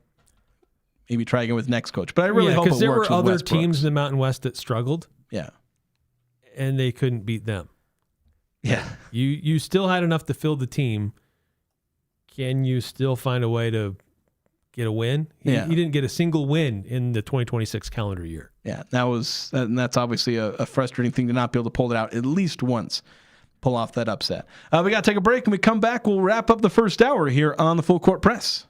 maybe try again with next coach. But I really hope it works. Because there were other Westbrooks. teams in the Mountain West that struggled. Yeah. And they couldn't beat them. Yeah. You still had enough to fill the team. Can you still find a way to get a win? He didn't get a single win in the 2026 calendar year. Yeah, that's obviously a frustrating thing to not be able to pull it out at least once, pull off that upset. We got to take a break. When we come back, we'll wrap up the first hour here on the Full Court Press.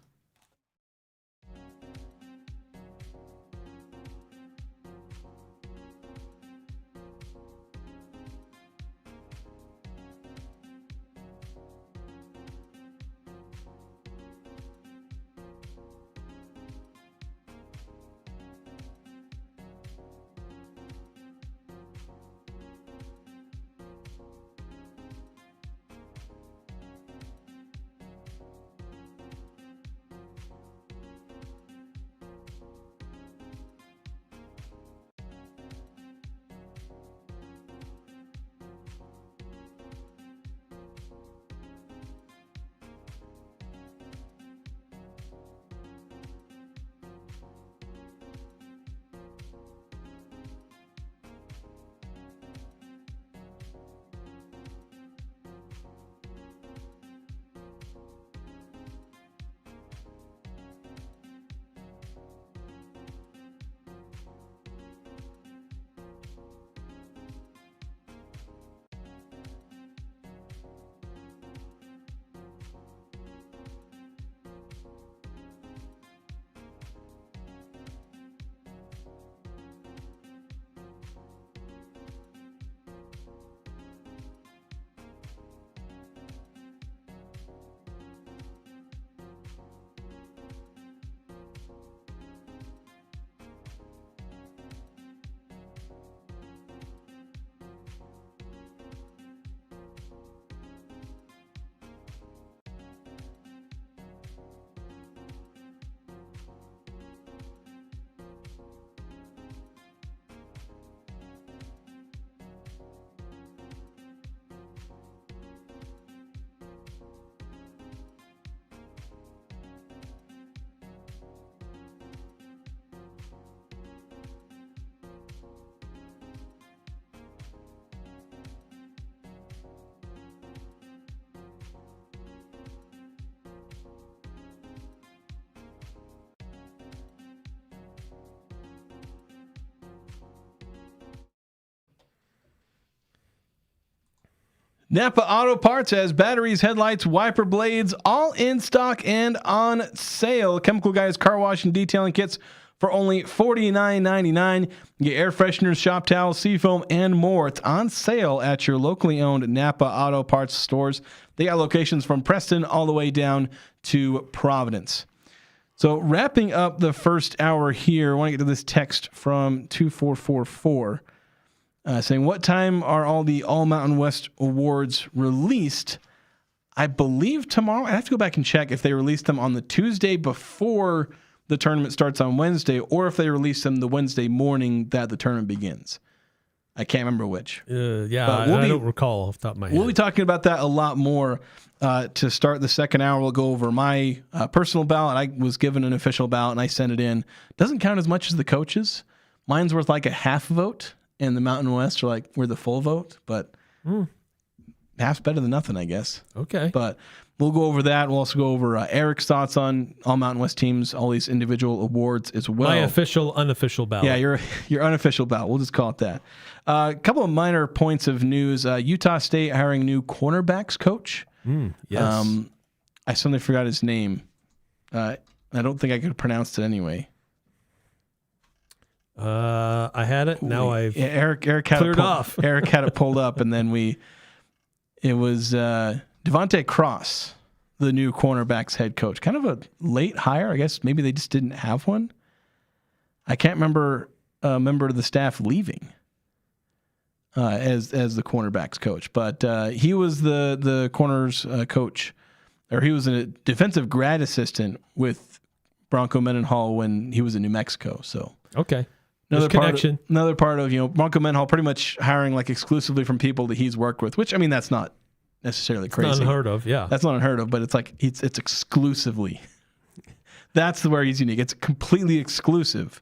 Napa Auto Parts has batteries, headlights, wiper blades, all in stock and on sale. Chemical Guys car wash and detailing kits for only $49.99. You get air fresheners, shop towels, seafoam, and more. It's on sale at your locally owned Napa Auto Parts stores. They got locations from Preston all the way down to Providence. So wrapping up the first hour here, I want to get to this text from 2444 saying, what time are all the All-Mountain West awards released? I believe tomorrow. I have to go back and check if they released them on the Tuesday before the tournament starts on Wednesday, or if they release them the Wednesday morning that the tournament begins. I can't remember which. I don't recall off the top of my head. We'll be talking about that a lot more to start the second hour. We'll go over my personal ballot. I was given an official ballot, and I sent it in. Doesn't count as much as the coaches. Mine's worth like a half vote, and the Mountain West are we're the full vote, but half's better than nothing, I guess. Okay. But we'll go over that. We'll also go over Eric's thoughts on all Mountain West teams, all these individual awards as well. My official, unofficial ballot. Yeah, your unofficial ballot. We'll just call it that. A couple of minor points of news. Utah State hiring new cornerbacks coach. Yes. I suddenly forgot his name. I don't think I could pronounce it anyway. I had it. Now I've Eric had cleared off. Eric had it pulled up, and then it was Devontae Cross, the new cornerbacks head coach. Kind of a late hire, I guess. Maybe they just didn't have one. I can't remember a member of the staff leaving as the cornerbacks coach, but he was the corners coach, or he was a defensive grad assistant with Bronco Mendenhall when he was in New Mexico. So okay. Another connection. Another part of Bronco Mendenhall pretty much hiring exclusively from people that he's worked with, which, I mean, that's not necessarily crazy. It's not unheard of, yeah. That's not unheard of, but it's it's exclusively. That's where he's unique. It's completely exclusive,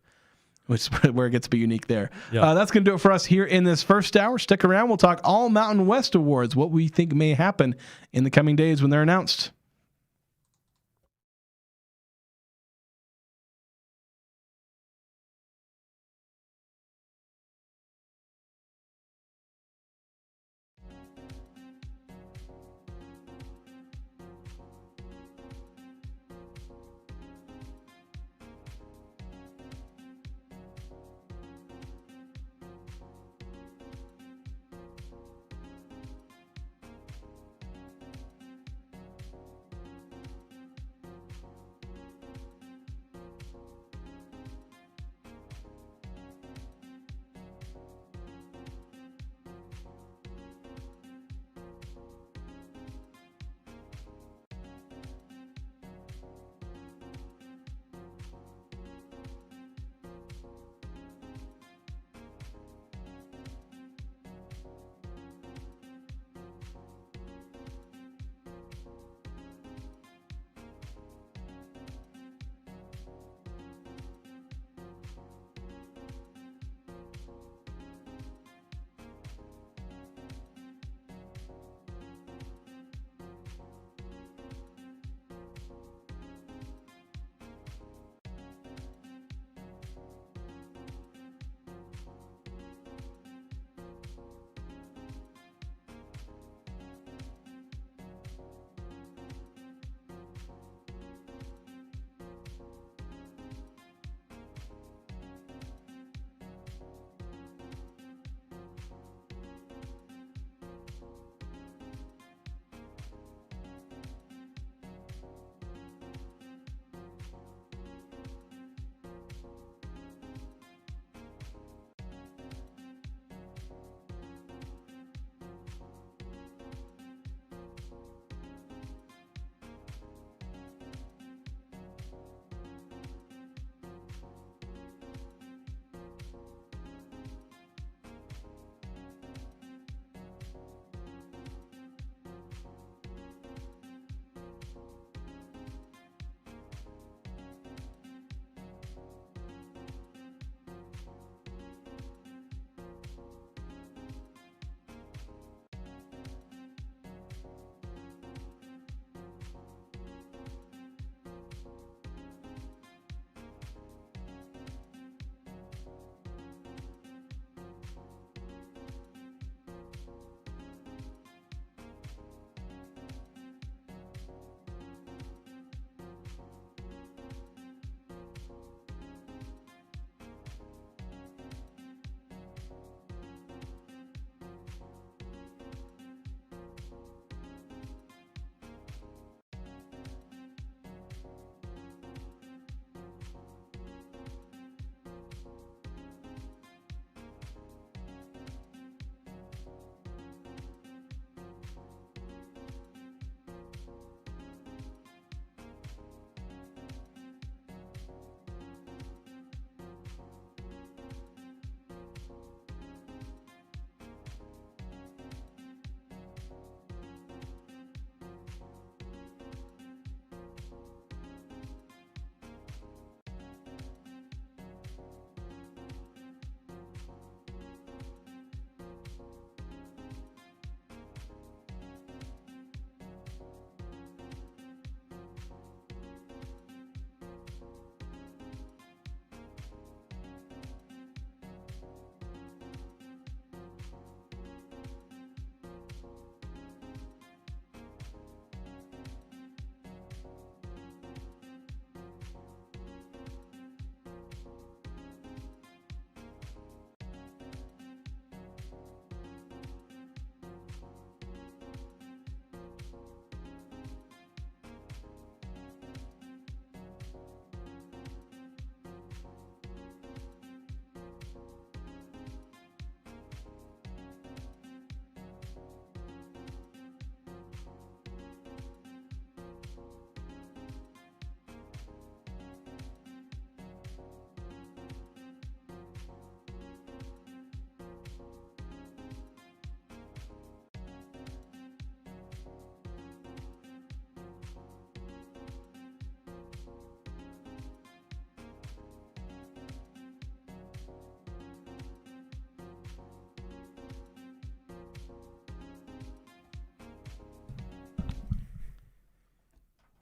which is where it gets to be unique there. Yeah. That's going to do it for us here in this first hour. Stick around. We'll talk All Mountain West Awards, what we think may happen in the coming days when they're announced.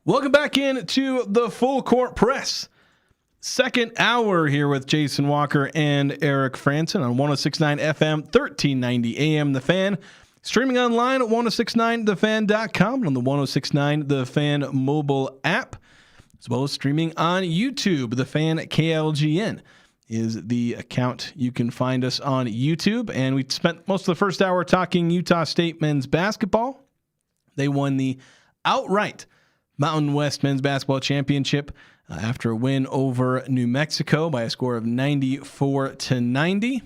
Welcome back in to the Full Court Press. Second hour here with Jason Walker and Eric Frandsen on 106.9 FM, 1390 AM The Fan. Streaming online at 1069thefan.com and on the 1069 The Fan mobile app, as well as streaming on YouTube. The Fan KLGN is the account. You can find us on YouTube. And we spent most of the first hour talking Utah State men's basketball. They won the outright Mountain West Men's Basketball Championship after a win over New Mexico by a score of 94-90.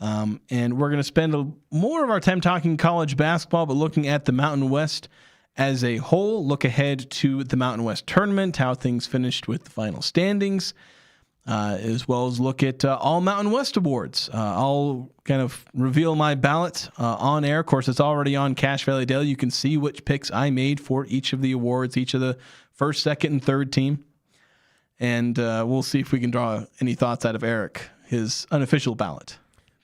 And we're going to spend more of our time talking college basketball, but looking at the Mountain West as a whole. Look ahead to the Mountain West tournament, how things finished with the final standings, as well as look at all Mountain West awards. I'll kind of reveal my ballot on air. Of course, it's already on Cache Valley Daily. You can see which picks I made for each of the awards, each of the first, second, and third team. And we'll see if we can draw any thoughts out of Eric, his unofficial ballot.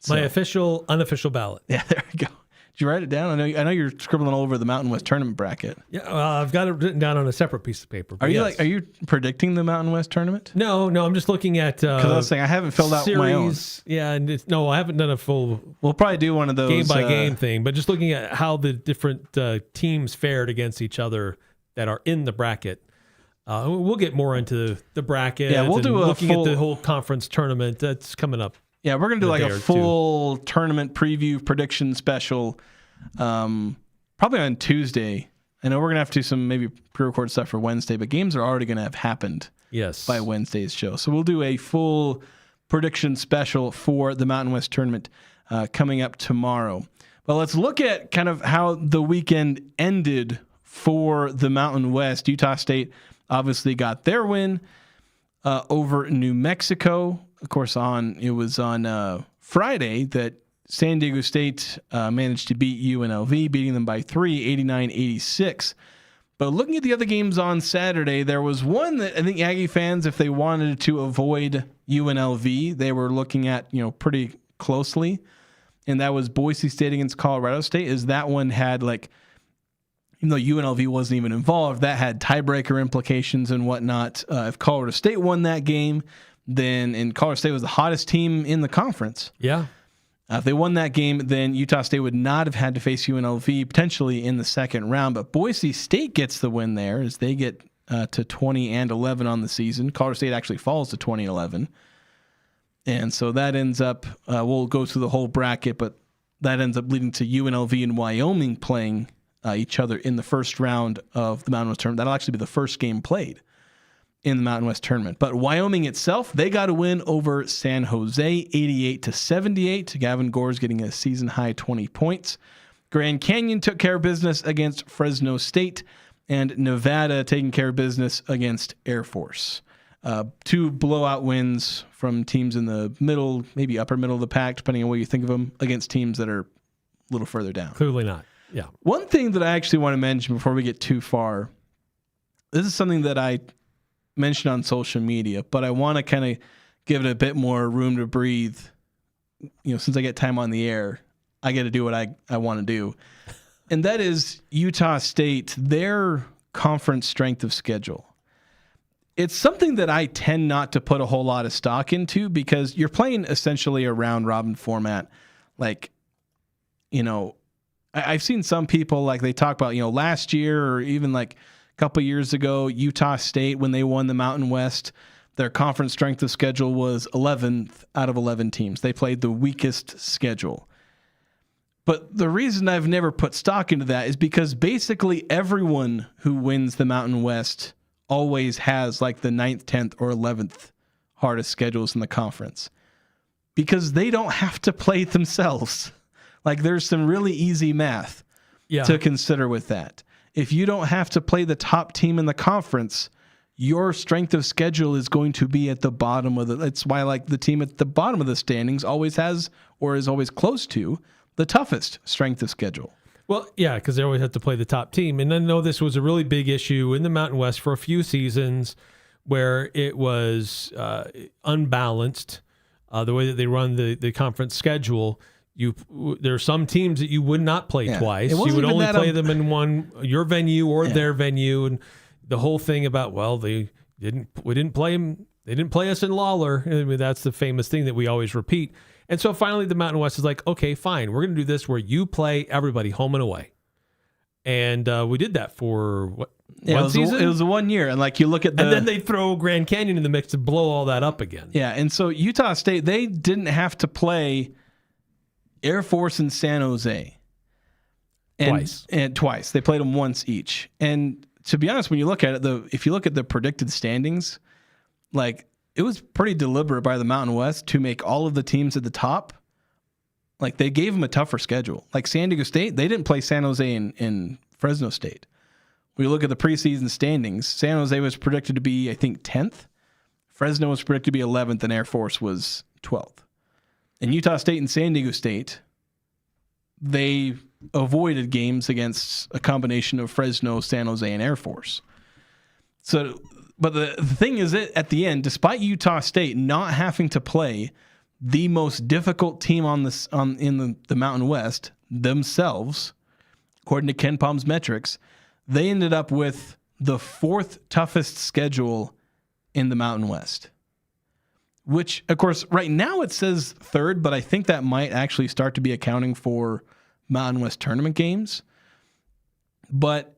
My official, unofficial ballot. Yeah, there we go. Did you write it down? I know you're scribbling all over the Mountain West tournament bracket. Yeah, I've got it written down on a separate piece of paper. Are you predicting the Mountain West tournament? No, I'm just looking at. Because I was saying I haven't filled out my own. Yeah, and I haven't done a full. We'll probably do one of those game by game thing, but just looking at how the different teams fared against each other that are in the bracket. We'll get more into the bracket. Yeah, we'll do looking at the whole conference tournament that's coming up. Yeah, we're going to do like a full tournament preview prediction special probably on Tuesday. I know we're going to have to do some maybe pre-record stuff for Wednesday, but games are already going to have happened by Wednesday's show. So we'll do a full prediction special for the Mountain West tournament coming up tomorrow. But let's look at kind of how the weekend ended for the Mountain West. Utah State obviously got their win over New Mexico. Of course, it was on Friday that San Diego State managed to beat UNLV, beating them by 3, 89-86. But looking at the other games on Saturday, there was one that I think Aggie fans, if they wanted to avoid UNLV, they were looking at pretty closely, and that was Boise State against Colorado State. Is that one had even though UNLV wasn't even involved, that had tiebreaker implications and whatnot. If Colorado State won that game, and Colorado State was the hottest team in the conference. Yeah. If they won that game, then Utah State would not have had to face UNLV potentially in the second round. But Boise State gets the win there as they get to 20-11 on the season. Colorado State actually falls to 20-11. And so that ends up, we'll go through the whole bracket, but that ends up leading to UNLV and Wyoming playing each other in the first round of the Mountain West tournament. That'll actually be the first game played in the Mountain West tournament. But Wyoming itself, they got a win over San Jose, 88-78. Gavin Gore's getting a season-high 20 points. Grand Canyon took care of business against Fresno State, and Nevada taking care of business against Air Force. Two blowout wins from teams in the middle, maybe upper middle of the pack, depending on what you think of them, against teams that are a little further down. Clearly not. Yeah. One thing that I actually want to mention before we get too far, this is something that I mentioned on social media, but I want to kind of give it a bit more room to breathe. Since I get time on the air, I get to do what I want to do. And that is Utah State, their conference strength of schedule. It's something that I tend not to put a whole lot of stock into because you're playing essentially a round robin format. I've seen some people they talk about, last year or even a couple years ago, Utah State, when they won the Mountain West, their conference strength of schedule was 11th out of 11 teams. They played the weakest schedule. But the reason I've never put stock into that is because basically everyone who wins the Mountain West always has the 9th, 10th, or 11th hardest schedules in the conference because they don't have to play themselves. There's some really easy math to consider with that. If you don't have to play the top team in the conference, your strength of schedule is going to be at the bottom of that's why the team at the bottom of the standings always has or is always close to the toughest strength of schedule. Well, yeah, because they always have to play the top team. And I know this was a really big issue in the Mountain West for a few seasons where it was unbalanced, the way that they run the conference schedule. There are some teams that you would not play twice. You would only play them in your venue or their venue, and the whole thing about, well, we didn't play him. They didn't play us in Lawler. I mean, that's the famous thing that we always repeat. And so finally the Mountain West is like, okay, fine. We're going to do this where you play everybody home and away. And we did that for one season? It was 1 year. And like you look at and then they throw Grand Canyon in the mix to blow all that up again. Yeah. And so Utah State, they didn't have to play Air Force and San Jose. Twice. They played them once each. And to be honest, when you look at it, if you look at the predicted standings, like it was pretty deliberate by the Mountain West to make all of the teams at the top. Like they gave them a tougher schedule. Like San Diego State, they didn't play San Jose and Fresno State. When you look at the preseason standings, San Jose was predicted to be, I think, 10th. Fresno was predicted to be 11th, and Air Force was 12th. And Utah State and San Diego State, they avoided games against a combination of Fresno, San Jose, and Air Force. So, but the thing is that at the end, despite Utah State not having to play the most difficult team in the Mountain West themselves, according to Ken Palm's metrics, they ended up with the 4th toughest schedule in the Mountain West. Which, of course, right now it says 3rd, but I think that might actually start to be accounting for Mountain West tournament games. But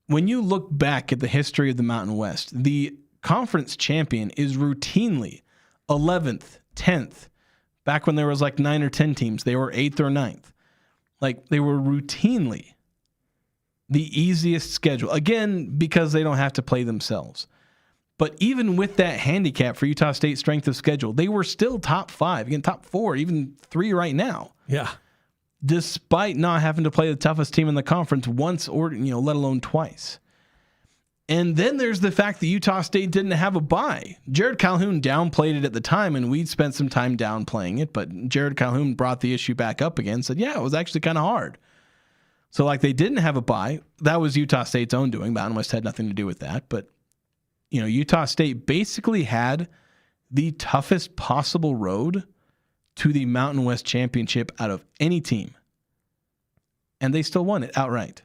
when you look back at the history of the Mountain West, the conference champion is routinely 11th, 10th. Back when there was like 9 or 10 teams, they were 8th or 9th. Like they were routinely the easiest schedule. Again, because they don't have to play themselves. But even with that handicap for Utah State strength of schedule, they were still top 5, again, top 4, even 3 right now. Yeah. Despite not having to play the toughest team in the conference once or, let alone twice. And then there's the fact that Utah State didn't have a bye. Jared Calhoun downplayed it at the time, and we'd spent some time downplaying it, but Jared Calhoun brought the issue back up again, said, yeah, it was actually kind of hard. So, like, they didn't have a bye. That was Utah State's own doing. Mountain West had nothing to do with that. But, Utah State basically had the toughest possible road to the Mountain West Championship out of any team. And they still won it outright.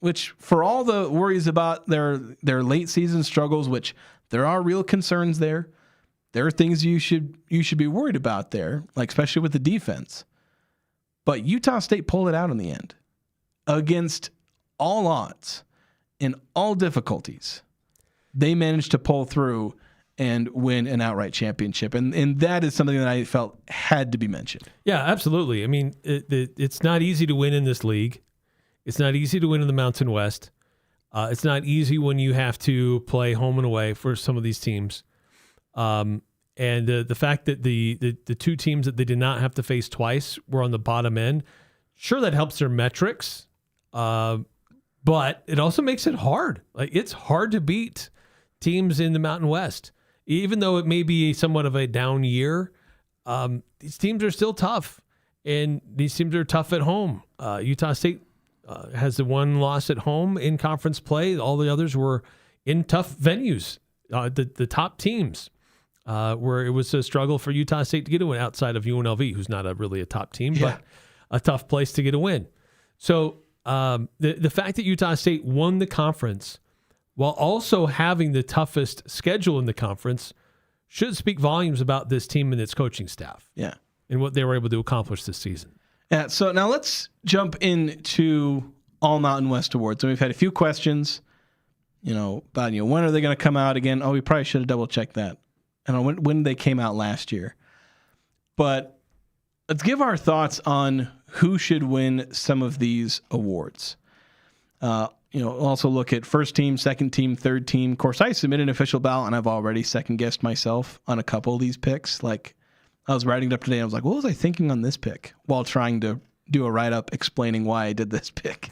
Which, for all the worries about their late season struggles, which there are real concerns there, there are things you should be worried about there, like especially with the defense. But Utah State pulled it out in the end. Against all odds and all difficulties, they managed to pull through and win an outright championship. And that is something that I felt had to be mentioned. Yeah, absolutely. I mean, it's not easy to win in this league. It's not easy to win in the Mountain West. It's not easy when you have to play home and away for some of these teams. And the fact that the 2 teams that they did not have to face twice were on the bottom end, sure, that helps their metrics. But it also makes it hard. Like, it's hard to beat teams in the Mountain West. Even though it may be somewhat of a down year, these teams are still tough. And these teams are tough at home. Utah State has the 1 loss at home in conference play. All the others were in tough venues. The top teams, where it was a struggle for Utah State to get a win outside of UNLV, who's not really a top team, but a tough place to get a win. So the fact that Utah State won the conference while also having the toughest schedule in the conference should speak volumes about this team and its coaching staff. Yeah. And what they were able to accomplish this season. Yeah. So now let's jump into All Mountain West Awards. And we've had a few questions, about, when are they going to come out again? Oh, we probably should have double checked that. I don't know when they came out last year. But let's give our thoughts on who should win some of these awards. Also look at first team, second team, third team. Of course, I submitted an official ballot, and I've already second-guessed myself on a couple of these picks. Like, I was writing it up today, and I was like, what was I thinking on this pick? While trying to do a write-up explaining why I did this pick.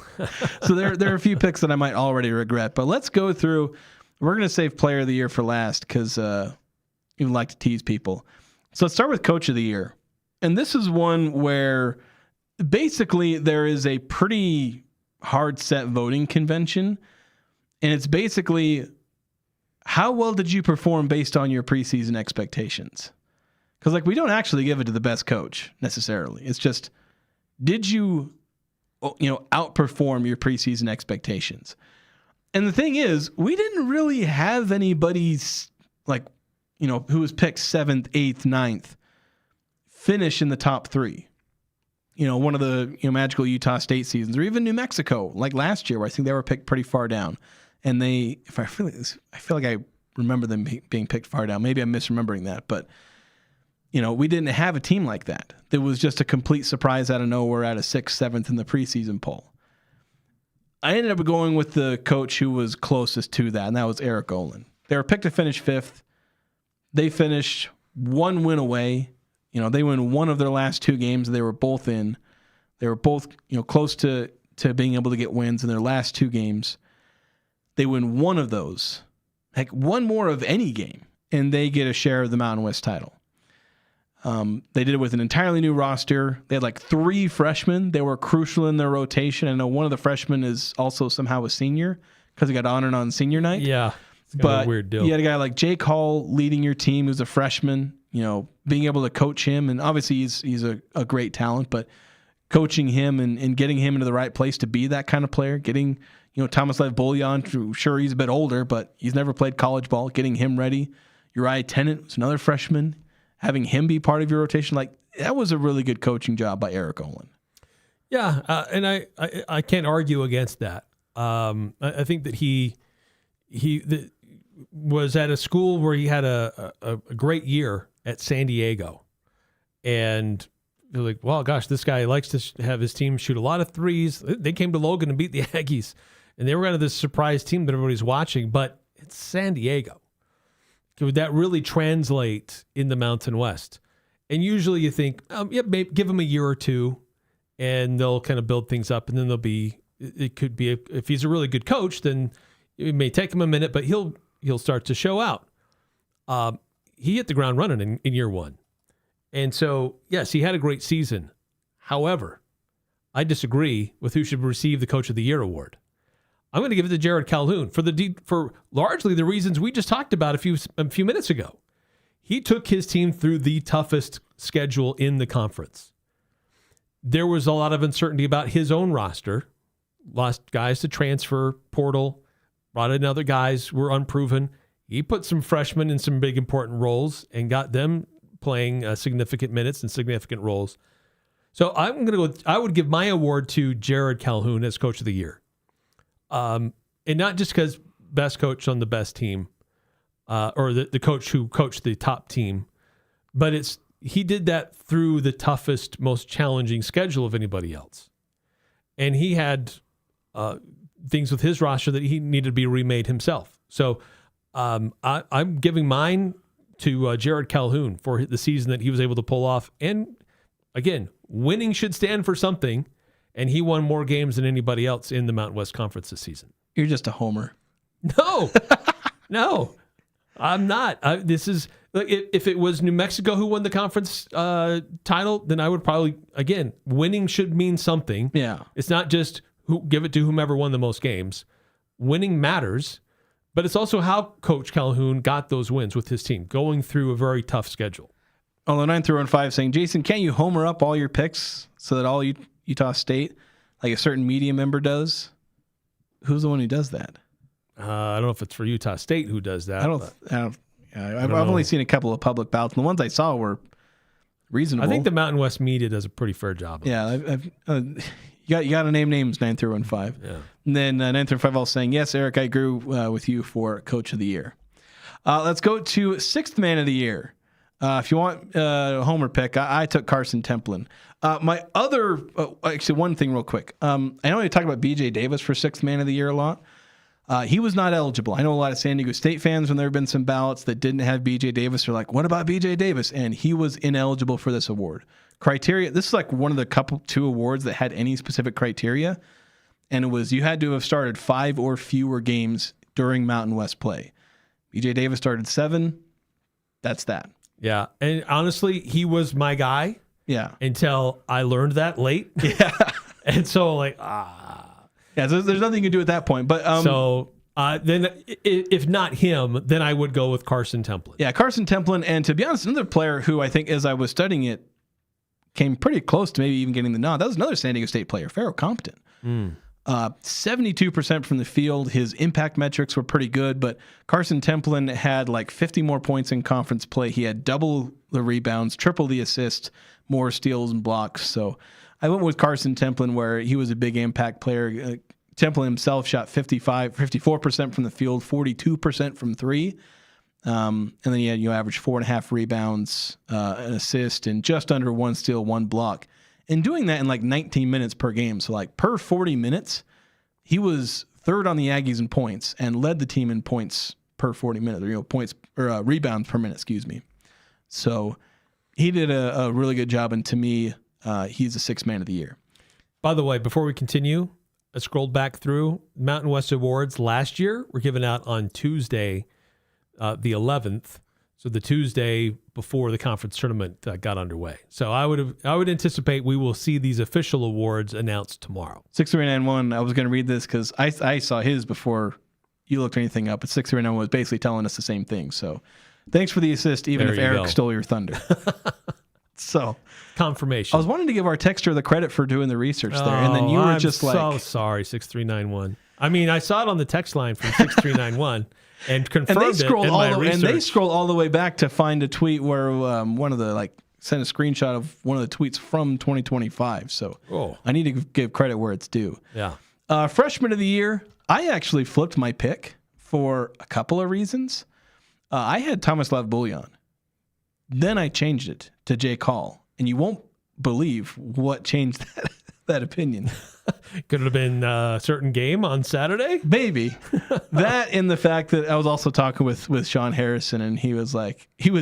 So there are a few picks that I might already regret. But let's go through. We're going to save Player of the Year for last because you like to tease people. So let's start with Coach of the Year. And this is one where basically there is a pretty hard set voting convention. And it's basically, how well did you perform based on your preseason expectations? Because we don't actually give it to the best coach necessarily. It's just, did you outperform your preseason expectations? And the thing is, we didn't really have anybody's, like, who was picked 7th, 8th, 9th, finish in the top 3. One of the magical Utah State seasons, or even New Mexico, like last year, where I think they were picked pretty far down. And I feel like I remember them being picked far down. Maybe I'm misremembering that, but we didn't have a team like that. There was just a complete surprise out of nowhere at a 6th, 7th in the preseason poll. I ended up going with the coach who was closest to that, and that was Eric Olin. They were picked to finish 5th. They finished 1 win away. They win 1 of their last 2 games. They were both in. They were both, close to being able to get wins in their last 2 games. They win 1 of those, heck, 1 more of any game, and they get a share of the Mountain West title. They did it with an entirely new roster. They had like 3 freshmen. They were crucial in their rotation. I know one of the freshmen is also somehow a senior because he got honored on senior night. Yeah, it's kind of a weird deal. You had a guy like Jake Hall leading your team who's a freshman, being able to coach him. And obviously he's a great talent, but coaching him and getting him into the right place to be that kind of player, getting, Thomas Lev Bouillon, sure, he's a bit older, but he's never played college ball, getting him ready. Uriah Tennant was another freshman. Having him be part of your rotation, like, that was a really good coaching job by Eric Olin. Yeah, and I can't argue against that. I think that he was at a school where he had a great year at San Diego, and you're like, well, gosh, this guy likes to have his team shoot a lot of threes. They came to Logan and beat the Aggies, and they were kind of this surprise team that everybody's watching, but it's San Diego. Would that really translate in the Mountain West? And usually you think, maybe give them a year or 2, and they'll kind of build things up, and then it could be, if he's a really good coach, then it may take him a minute, but he'll start to show out. He hit the ground running in year 1. And so, yes, he had a great season. However, I disagree with who should receive the Coach of the Year award. I'm going to give it to Jared Calhoun for largely the reasons we just talked about a few minutes ago. He took his team through the toughest schedule in the conference. There was a lot of uncertainty about his own roster. Lost guys to transfer portal, brought in other guys were unproven. He put some freshmen in some big important roles and got them playing significant minutes and significant roles. So I would give my award to Jared Calhoun as Coach of the Year. And not just because best coach on the best team, or the coach who coached the top team, but he did that through the toughest, most challenging schedule of anybody else. And he had things with his roster that he needed to be remade himself. So I'm giving mine to Jared Calhoun for the season that he was able to pull off. And again, winning should stand for something. And he won more games than anybody else in the Mountain West Conference this season. You're just a homer. No, I'm not. If it was New Mexico who won the conference title, then I would probably, again, winning should mean something. Yeah. It's not just give it to whomever won the most games. Winning matters, but it's also how Coach Calhoun got those wins with his team, going through a very tough schedule. On the 9-5 saying, Jason, can't you homer up all your picks so that all Utah State, like a certain media member does? Who's the one who does that? I don't know if it's for Utah State who does that. I've only seen a couple of public ballots, and the ones I saw were reasonable. I think the Mountain West media does a pretty fair job. Yeah, you got to name names 9-5. Yeah. And then 9-5 all saying, yes, Eric, I agree with you for Coach of the Year. Let's go to 6th Man of the Year. If you want a homer pick, I took Carson Templin. My other, actually, one thing real quick. I know you talk about BJ Davis for 6th Man of the Year a lot. He was not eligible. I know a lot of San Diego State fans, when there have been some ballots that didn't have BJ Davis, are like, what about BJ Davis? And he was ineligible for this award. Criteria, this is like one of the 2 awards that had any specific criteria. And it was you had to have started 5 or fewer games during Mountain West play. BJ Davis started 7. That's that. Yeah. And honestly, he was my guy. Yeah. Until I learned that late. Yeah. And so Yeah, so there's nothing you can do at that point. But then if not him, then I would go with Carson Templin. Yeah, Carson Templin. And to be honest, another player who I think, as I was studying it, came pretty close to maybe even getting the nod. That was another San Diego State player, Pharaoh Compton. 72% from the field. His impact metrics were pretty good, but Carson Templin had like 50 more points in conference play. He had double the rebounds, triple the assists, more steals and blocks. So I went with Carson Templin, where he was a big impact player. Templin himself shot 54% from the field, 42% from three. And then he had, averaged 4.5 rebounds, an assist, and just under 1 steal, 1 block. And doing that in like 19 minutes per game. So like per 40 minutes, he was third on the Aggies in points and led the team in points per 40 minutes, or points or rebounds per minute, excuse me. So he did a really good job, and to me, he's the 6th man of the year. By the way, before we continue, I scrolled back through Mountain West Awards last year. Were given out on Tuesday, the 11th. So the Tuesday before the conference tournament got underway. So I would anticipate we will see these official awards announced tomorrow. 6391. I was going to read this because I saw his before you looked anything up. But 6391 was basically telling us the same thing. So thanks for the assist, even if Eric stole your thunder. So confirmation. I was wanting to give our texter the credit for doing the research there, and then you were just like, "So sorry, 6391." I mean, I saw it on the text line from 6391. And confirmed and they scrolled it in my research. And they scroll all the way back to find a tweet where one of the sent a screenshot of one of the tweets from 2025. So I need to give credit where it's due. Yeah. Freshman of the year, I actually flipped my pick for a couple of reasons. I had Thomas Love Bullion. Then I changed it to Jay Call, and you won't believe what changed that opinion. Could it have been a certain game on Saturday? Maybe. That and the fact that I was also talking with Sean Harrison, and he was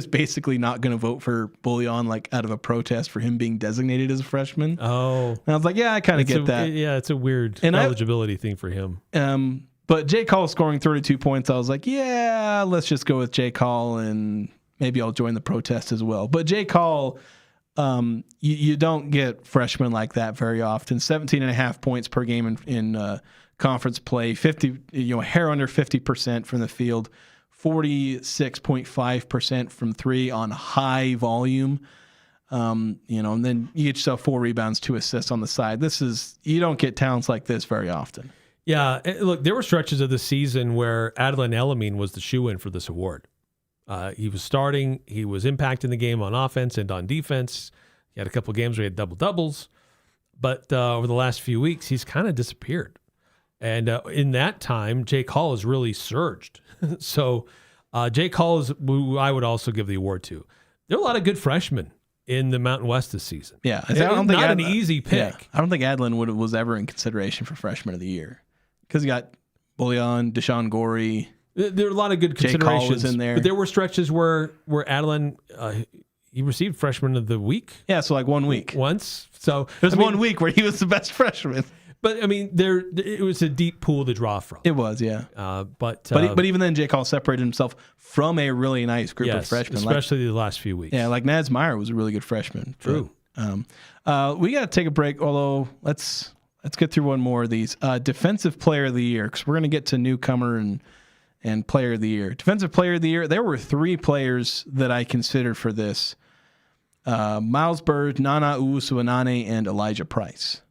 basically not going to vote for Bullion out of a protest for him being designated as a freshman. Oh. And I was like, yeah, I kind of get that. Yeah, it's a weird eligibility thing for him. But Jay Call scoring 32 points, I was like, yeah, let's just go with Jay Call, and maybe I'll join the protest as well. But Jay Call... you don't get freshmen like that very often. 17.5 points per game in conference play, 50, hair under 50% from the field, 46.5% from three on high volume. And then you get yourself 4 rebounds, 2 assists on the side. You don't get talents like this very often. Yeah. Look, there were stretches of the season where Adlan Elamine was the shoe-in for this award. He was starting. He was impacting the game on offense and on defense. He had a couple of games where he had double-doubles. But over the last few weeks, he's kind of disappeared. And in that time, Jay Call has really surged. So Jay Call is who I would also give the award to. There are a lot of good freshmen in the Mountain West this season. Yeah. I don't think not an easy pick. Yeah, I don't think Adlan was ever in consideration for Freshman of the Year. Because he got Bullion, Deshaun Gorey. There are a lot of good considerations. Jay Call was in there. But there were stretches where Adlan, he received Freshman of the Week. Yeah, so 1 week. Once. So there's 1 week where he was the best freshman. But I mean, it was a deep pool to draw from. It was, yeah. But even then, Jay Call separated himself from a really nice group of freshmen, especially the last few weeks. Yeah, like Nads Meyer was a really good freshman. True. We got to take a break. Although let's get through one more of these. Defensive Player of the Year, because we're going to get to newcomer and Player of the Year. Defensive Player of the Year. There were 3 players that I considered for this: Miles Bird, Nana Owusu-Anane, and Elijah Price.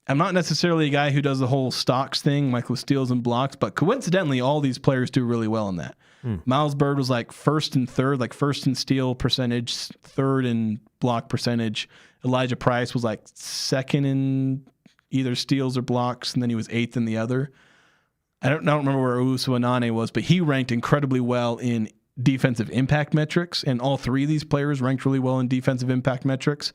I'm not necessarily a guy who does the whole stocks thing, like with steals and blocks, but coincidentally, all these players do really well in that. Miles Bird was first and third, first in steal percentage, third in block percentage. Elijah Price was second in either steals or blocks, and then he was 8th in the other. I don't remember where Owusu-Anane was, but he ranked incredibly well in defensive impact metrics, and all 3 of these players ranked really well in defensive impact metrics.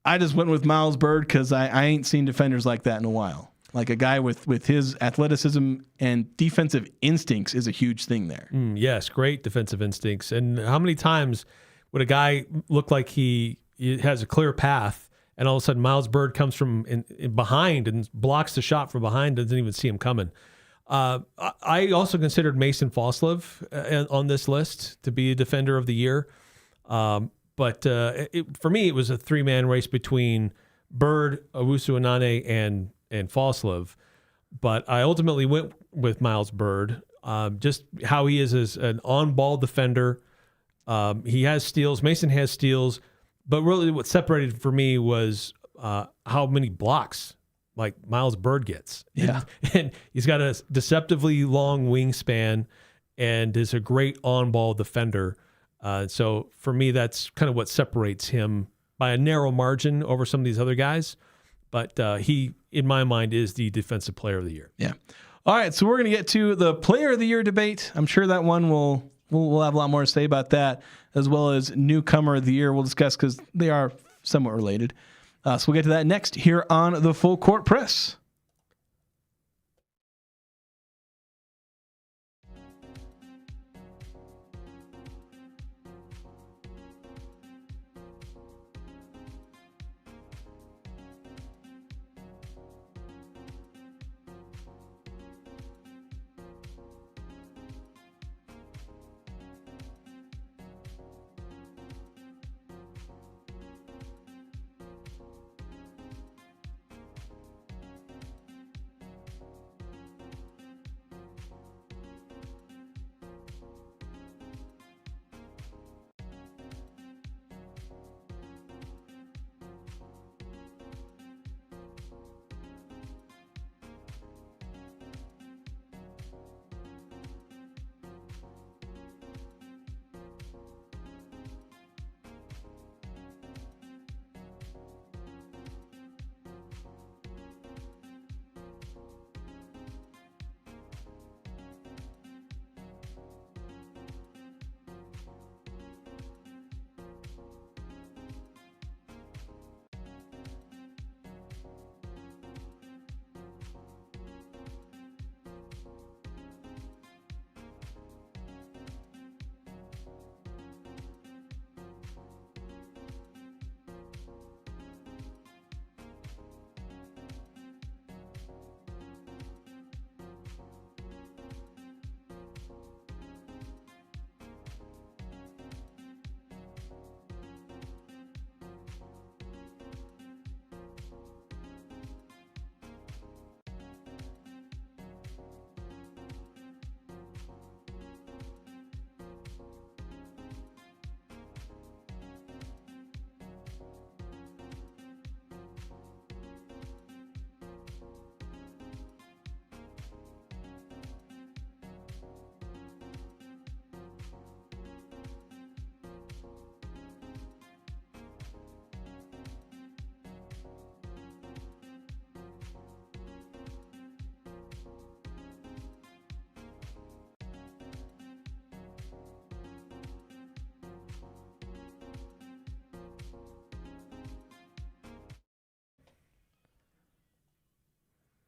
I just went with Miles Bird because I ain't seen defenders like that in a while. Like a guy with his athleticism and defensive instincts is a huge thing there. Yes, great defensive instincts. And how many times would a guy look like he has a clear path, and all of a sudden Miles Bird comes from in behind and blocks the shot from behind, doesn't even see him coming. I also considered Mason Foslev on this list to be a defender of the year. But for me, it was a 3-man race between Bird, Owusu-Anane, and Foslev. But I ultimately went with Miles Bird, just how he is as an on-ball defender. He has steals. Mason has steals. But really what separated for me was how many blocks like Miles Bird gets. Yeah. And he's got a deceptively long wingspan and is a great on-ball defender. So for me, that's kind of what separates him by a narrow margin over some of these other guys. But he, in my mind, is the defensive player of the year. Yeah. All right, so we're going to get to the player of the year debate. I'm sure that one we'll have a lot more to say about that, as well as newcomer of the year. We'll discuss because they are somewhat related. So we'll get to that next here on the Full Court Press.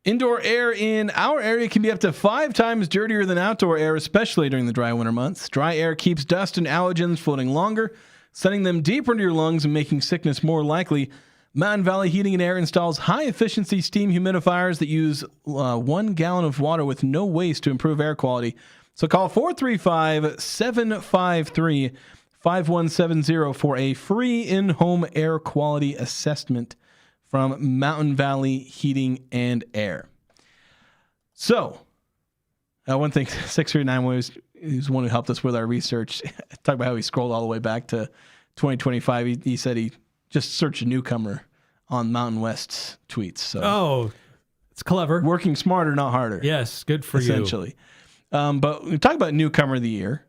Indoor air in our area can be up to 5 times dirtier than outdoor air, especially during the dry winter months. Dry air keeps dust and allergens floating longer, sending them deeper into your lungs and making sickness more likely. Mountain Valley Heating and Air installs high-efficiency steam humidifiers that use 1 gallon of water with no waste to improve air quality. So call 435-753-5170 for a free in-home air quality assessment from Mountain Valley Heating and Air. So, one thing, 639 was the one who helped us with our research. Talk about how he scrolled all the way back to 2025. He said he just searched a newcomer on Mountain West's tweets. So, it's clever. Working smarter, not harder. Yes, good for essentially. But we talk about newcomer of the year.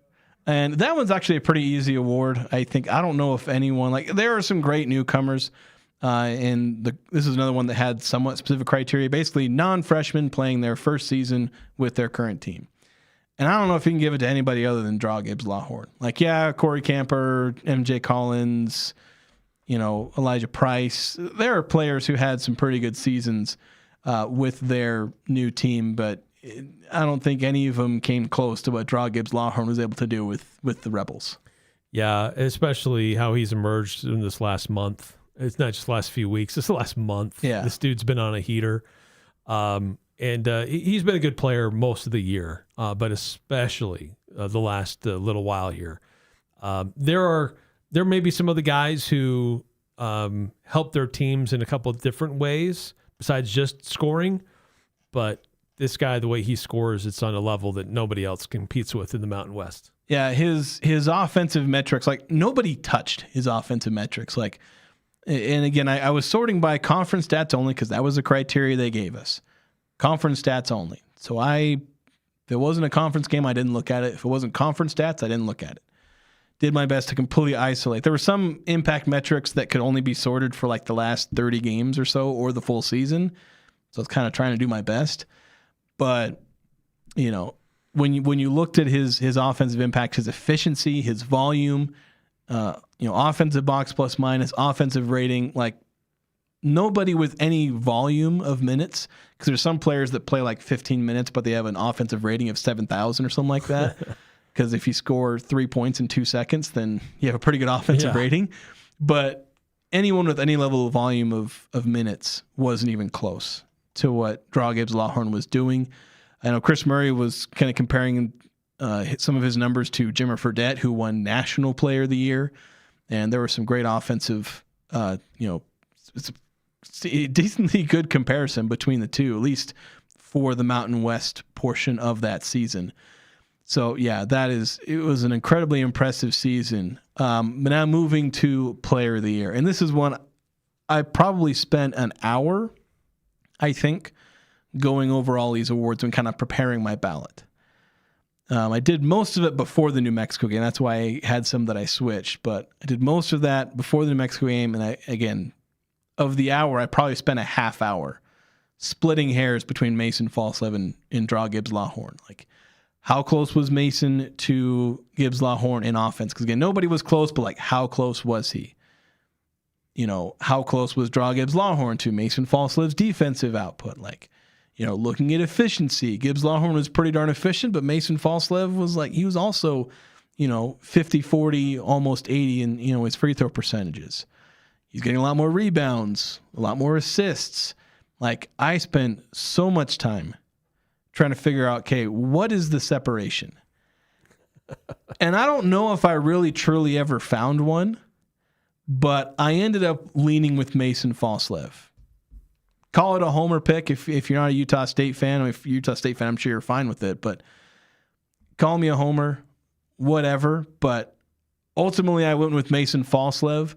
And that one's actually a pretty easy award. I think, I don't know if anyone, like, there are some great newcomers. This is another one that had somewhat specific criteria, basically non-freshmen playing their first season with their current team. And I don't know if you can give it to anybody other than Draw Gibbs Lawhorn. Like, yeah, Corey Camper, MJ Collins, Elijah Price. There are players who had some pretty good seasons with their new team, but I don't think any of them came close to what Draw Gibbs Lawhorn was able to do with the Rebels. Yeah, especially how he's emerged in this last month. It's not just the last few weeks. It's the last month. Yeah. This dude's been on a heater. And he's been a good player most of the year, but especially the last little while here. There may be some of the guys who help their teams in a couple of different ways besides just scoring. But this guy, the way he scores, it's on a level that nobody else competes with in the Mountain West. Yeah, his offensive metrics, like nobody touched his offensive metrics. Like, And again, I was sorting by conference stats only because that was the criteria they gave us. Conference stats only. So if it wasn't a conference game, I didn't look at it. If it wasn't conference stats, I didn't look at it. Did my best to completely isolate. There were some impact metrics that could only be sorted for like the last 30 games or so or the full season. So I was kind of trying to do my best. But, when you looked at his offensive impact, his efficiency, his volume, offensive box plus minus, offensive rating, like nobody with any volume of minutes, because there's some players that play like 15 minutes, but they have an offensive rating of 7,000 or something like that. Because if you score 3 points in 2 seconds, then you have a pretty good offensive rating. But anyone with any level of volume of minutes wasn't even close to what Draw Gibbs Lawhorn was doing. I know Chris Murray was kind of comparing some of his numbers to Jimmer Fredette, who won National Player of the Year. And there were some great offensive, it's a decently good comparison between the two, at least for the Mountain West portion of that season. So, yeah, it was an incredibly impressive season. But now moving to Player of the Year. And this is one I probably spent an hour, I think, going over all these awards and kind of preparing my ballot. I did most of it before the New Mexico game. That's why I had some that I switched. But I did most of that before the New Mexico game. And of the hour, I probably spent a half hour splitting hairs between Mason Falslev and Draw Gibbs Lawhorn. Like, how close was Mason to Gibbs Lawhorn in offense? Because again, nobody was close, but like, how close was he? How close was Draw Gibbs Lawhorn to Mason Falslev's defensive output? Like, looking at efficiency, Gibbs Lawhorn was pretty darn efficient, but Mason Falslev was like, he was also, 50, 40, almost 80 in, his free throw percentages. He's getting a lot more rebounds, a lot more assists. Like, I spent so much time trying to figure out, okay, what is the separation? And I don't know if I really truly ever found one, but I ended up leaning with Mason Falslev. Call it a homer pick if you're not a Utah State fan. If you're a Utah State fan, I'm sure you're fine with it, but call me a homer, whatever. But ultimately, I went with Mason Falslev.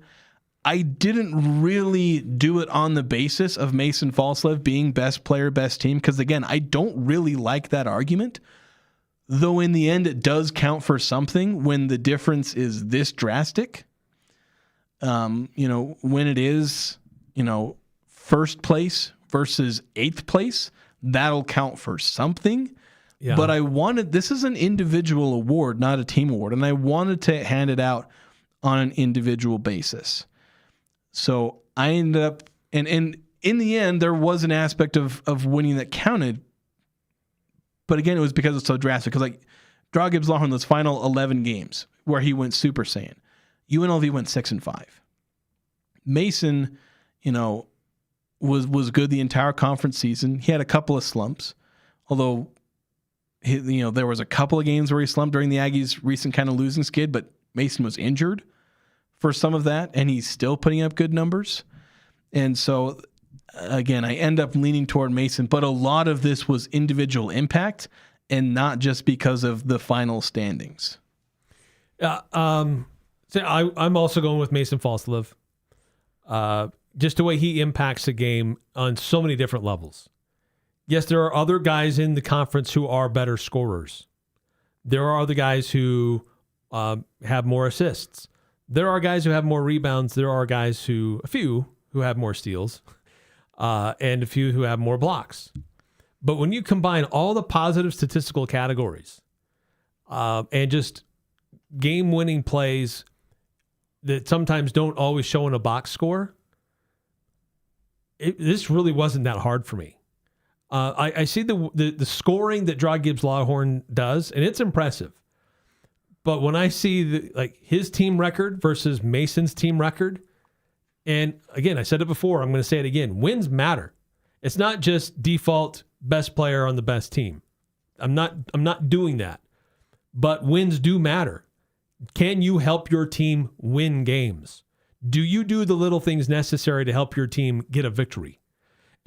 I didn't really do it on the basis of Mason Falslev being best player, best team, because again, I don't really like that argument. Though in the end, it does count for something when the difference is this drastic. When it is, first place versus eighth place, that'll count for something. Yeah. But this is an individual award, not a team award, and I wanted to hand it out on an individual basis. So I ended up, and in the end, there was an aspect of winning that counted. But again, it was because it's so drastic. Because like Draw Gibbs Lawhorn, those final 11 games where he went Super Saiyan, UNLV went 6-5. Mason, was good the entire conference season. He had a couple of slumps, although there was a couple of games where he slumped during the Aggies' recent kind of losing skid. But Mason was injured for some of that, and he's still putting up good numbers. And so, again, I end up leaning toward Mason, but a lot of this was individual impact and not just because of the final standings. I'm also going with Mason Falslev. Just the way he impacts the game on so many different levels. Yes, there are other guys in the conference who are better scorers. There are other guys who have more assists. There are guys who have more rebounds. There are a few who have more steals, and a few who have more blocks. But when you combine all the positive statistical categories and just game-winning plays that sometimes don't always show in a box score, this really wasn't that hard for me. I see the scoring that Draw Gibbs Lawhorn does, and it's impressive. But when I see his team record versus Mason's team record, and again, I said it before, I'm going to say it again, wins matter. It's not just default best player on the best team. I'm not doing that. But wins do matter. Can you help your team win games? Do you do the little things necessary to help your team get a victory?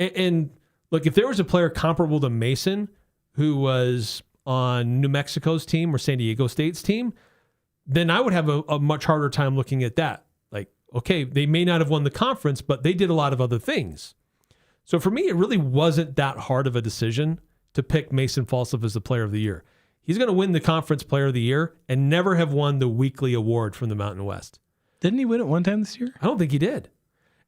And look, if there was a player comparable to Mason who was on New Mexico's team or San Diego State's team, then I would have a much harder time looking at that. Like, Okay, they may not have won the conference, but they did a lot of other things. So for me, it really wasn't that hard of a decision to pick Mason Falslev as the player of the year. He's going to win the conference player of the year and never have won the weekly award from the Mountain West. Didn't he win it one time this year? I don't think he did.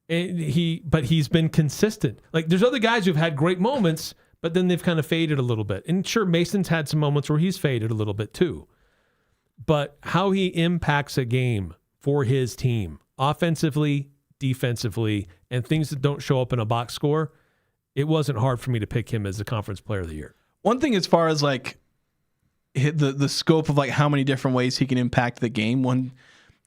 But he's been consistent. Like, there's other guys who've had great moments, but then they've kind of faded a little bit. And sure, Mason's had some moments where he's faded a little bit too. But how he impacts a game for his team, offensively, defensively, and things that don't show up in a box score, it wasn't hard for me to pick him as the conference player of the year. One thing as far as like the scope of like how many different ways he can impact the game, one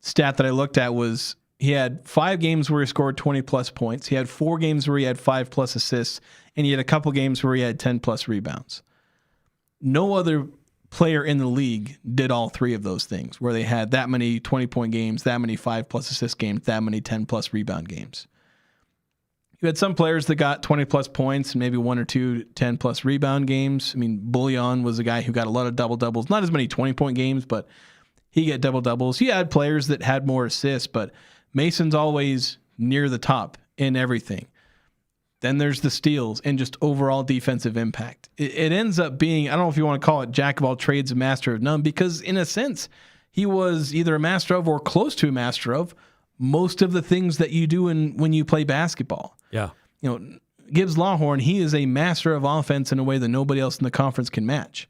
stat that I looked at was he had 5 games where he scored 20 plus points. He had 4 games where he had 5 plus assists, and he had a couple games where he had 10 plus rebounds. No other player in the league did all 3 of those things, where they had that many 20-point games, that many 5 plus assist games, that many 10 plus rebound games. You had some players that got 20 plus points and maybe 1 or 2 10 plus rebound games. I mean, Bullion was a guy who got a lot of double doubles, not as many 20-point games, but he got double doubles. You had players that had more assists, but Mason's always near the top in everything. Then there's the steals and just overall defensive impact. It ends up being, I don't know if you want to call it jack of all trades, a master of none, because in a sense, he was either a master of or close to a master of most of the things that you do when you play basketball. Yeah. You know, Gibbs Lawhorn, he is a master of offense in a way that nobody else in the conference can match.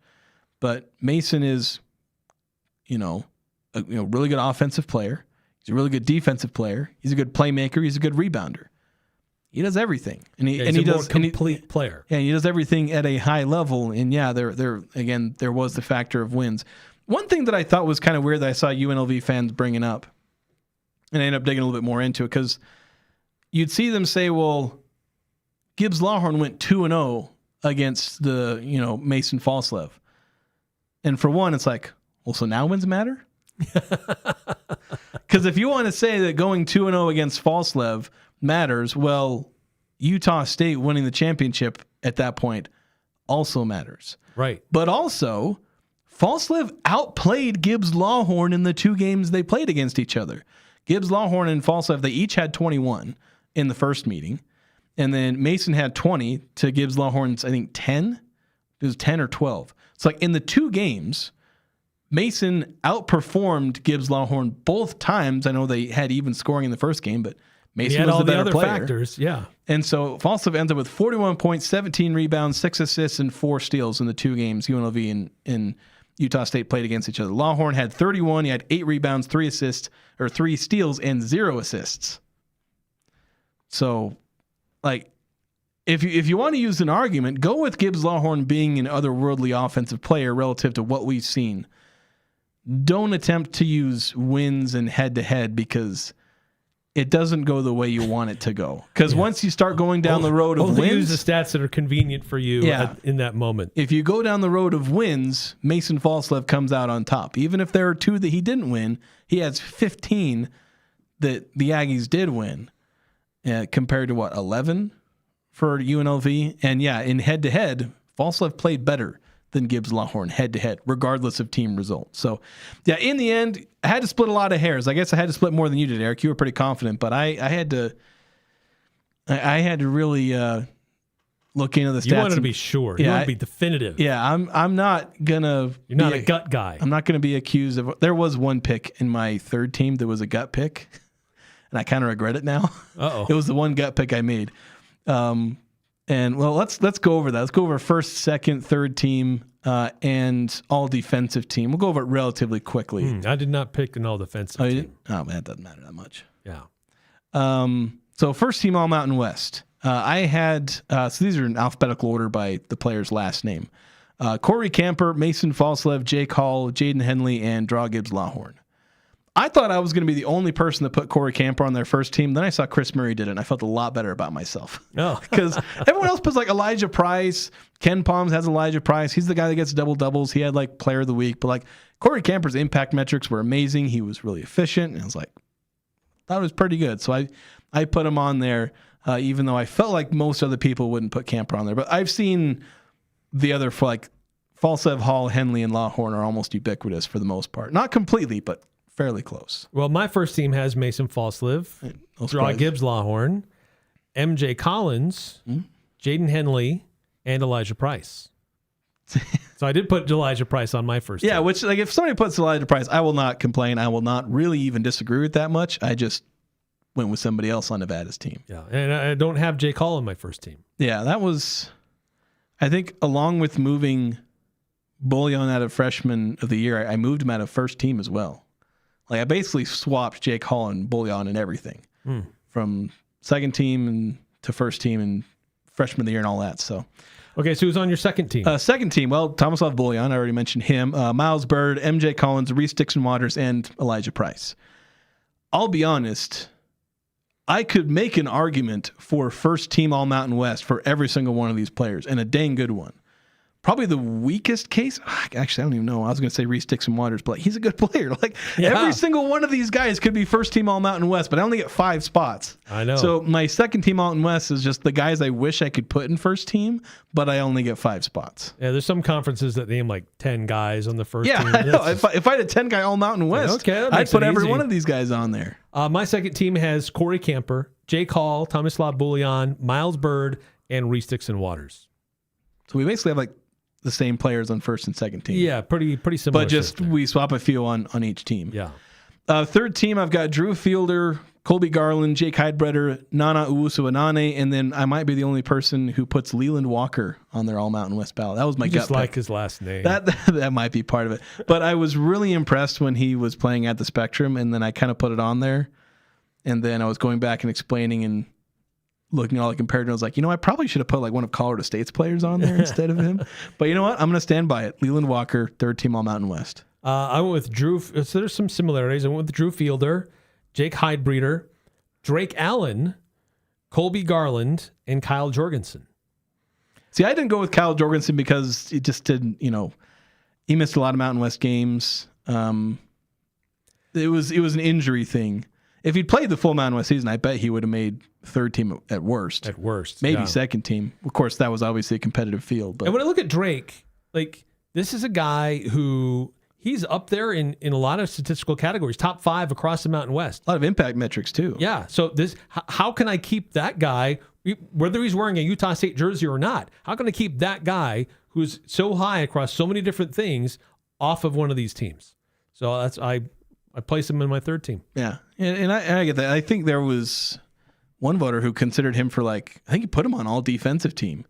But Mason is, a really good offensive player. He's a really good defensive player. He's a good playmaker. He's a good rebounder. He does everything, and he does a complete player. Yeah, he does everything at a high level. And yeah, there was the factor of wins. One thing that I thought was kind of weird that I saw UNLV fans bringing up, and I ended up digging a little bit more into it, because you'd see them say, "Well, Gibbs Lawhorn went 2-0 against the Mason Falslev," and for one, it's like, well, so now wins matter. Because if you want to say that going 2-0 against Falslev matters, well, Utah State winning the championship at that point also matters. Right. But also, Falslev outplayed Gibbs Lawhorn in the 2 games they played against each other. Gibbs Lawhorn and Falslev, they each had 21 in the first meeting. And then Mason had 20 to Gibbs Lawhorn's, I think, 10. It was 10 or 12. It's like in the 2 games, Mason outperformed Gibbs Lawhorn both times. I know they had even scoring in the first game, but Mason was the better other player. Factors, yeah. And so Falslev ends up with 41 points, 17 rebounds, 6 assists, and 4 steals in the 2 games UNLV and Utah State played against each other. Lawhorn had 31. He had 8 rebounds, 3 steals, and 0 assists. So, like, if you want to use an argument, go with Gibbs Lawhorn being an otherworldly offensive player relative to what we've seen. Don't attempt to use wins and head-to-head, because it doesn't go the way you want it to go. Because once you start going down the road of wins, use the stats that are convenient for you in that moment. If you go down the road of wins, Mason Falslev comes out on top. Even if there are 2 that he didn't win, he has 15 that the Aggies did win, compared to 11 for UNLV. And yeah, in head-to-head, Falslev played better than Gibbs Lawhorn head-to-head, regardless of team results. So, yeah, in the end, I had to split a lot of hairs. I guess I had to split more than you did, Eric. You were pretty confident, but I had to really look into the stats. You wanted to be sure. You wanted to be definitive. Yeah, I'm not gonna. You're not a gut guy. I'm not gonna be accused of. There was one pick in my 3rd team that was a gut pick, and I kind of regret it now. Uh-oh. It was the one gut pick I made. And well, let's go over that. Let's go over 1st, 2nd, 3rd team, and all defensive team. We'll go over it relatively quickly. I did not pick an all defensive team. Oh man, it doesn't matter that much. Yeah. So 1st team All Mountain West. I had so these are in alphabetical order by the player's last name. Corey Camper, Mason Falslev, Jake Hall, Jaden Henley, and Draw Gibbs Lawhorn. I thought I was going to be the only person that put Corey Camper on their 1st team. Then I saw Chris Murray did it, and I felt a lot better about myself. Oh. Because everyone else puts like Elijah Price. Ken Palms has Elijah Price. He's the guy that gets double-doubles. He had like player of the week. But like Corey Camper's impact metrics were amazing. He was really efficient. And I was like, thought it was pretty good. So I put him on there, even though I felt like most other people wouldn't put Camper on there. But I've seen the other, for like Falslev, Hall, Henley, and Lawhorn are almost ubiquitous for the most part. Not completely, but fairly close. Well, my first team has Mason Falslive, No Draw surprise. Gibbs Lawhorn, MJ Collins, Jaden Henley, and Elijah Price. So I did put Elijah Price on my first team. Yeah, which like if somebody puts Elijah Price, I will not complain. I will not really even disagree with that much. I just went with somebody else on Nevada's team. Yeah, and I don't have Jake Hall on my first team. Yeah, that was, I think, along with moving Bullion out of freshman of the year, I moved him out of first team as well. Like I basically swapped Jake Hall and Bullion and everything from second team and to first team and freshman of the year and all that. So, okay, so who's on your second team? second team, well, Tomislav Bullion, I already mentioned him. Miles Bird, MJ Collins, Reese Dixon Waters, and Elijah Price. I'll be honest, I could make an argument for first team All Mountain West for every single one of these players, and a dang good one. Probably the weakest case, actually, I don't even know. I was going to say Reese Dixon Waters, but he's a good player. Like every single one of these guys could be first team All Mountain West, but I only get 5 spots. I know. So my second team Mountain West is just the guys I wish I could put in first team, but I only get 5 spots. Yeah, there's some conferences that name like 10 guys on the first Yeah, team. I know. If I had a 10 guy All Mountain West, that I'd makes put it every easy. one of these guys on there. My second team has Corey Camper, Jake Hall, Tomislav Bullion, Miles Bird, and Reese Dixon Waters. So we basically have like the same players on first and second team. Yeah, pretty similar. But just stuff there. we swap a few on each team. Yeah. Third team, I've got Drew Fielder, Colby Garland, Jake Heidbreder, Nana Uwusu-Anane, and then I might be the only person who puts Leland Walker on their All Mountain West ballot. That was my You gut just like pick. his last name. That might be part of it. But I was really impressed when he was playing at the Spectrum, and then I kind of put it on there. And then I was going back and explaining and looking at all the compared, and I was like, I probably should have put like one of Colorado State's players on there instead of him. But you know what? I'm going to stand by it. Leland Walker, third team All Mountain West. I went with Drew. So there's some similarities. I went with Drew Fielder, Jake Heidbreder, Drake Allen, Colby Garland, and Kyle Jorgensen. See, I didn't go with Kyle Jorgensen because it just didn't, he missed a lot of Mountain West games. It was an injury thing. If he'd played the full Mountain West season, I bet he would have made third team at worst. At worst. Maybe yeah. second team. Of course, that was obviously a competitive field. But And when I look at Drake, like this is a guy who he's up there in a lot of statistical categories, top 5 across the Mountain West. a lot of impact metrics too. Yeah. So how can I keep that guy, whether he's wearing a Utah State jersey or not? How can I keep that guy who's so high across so many different things off of one of these teams? So I place him in my third team. Yeah. And I get that. I think there was one voter who considered him for I think he put him on all defensive team,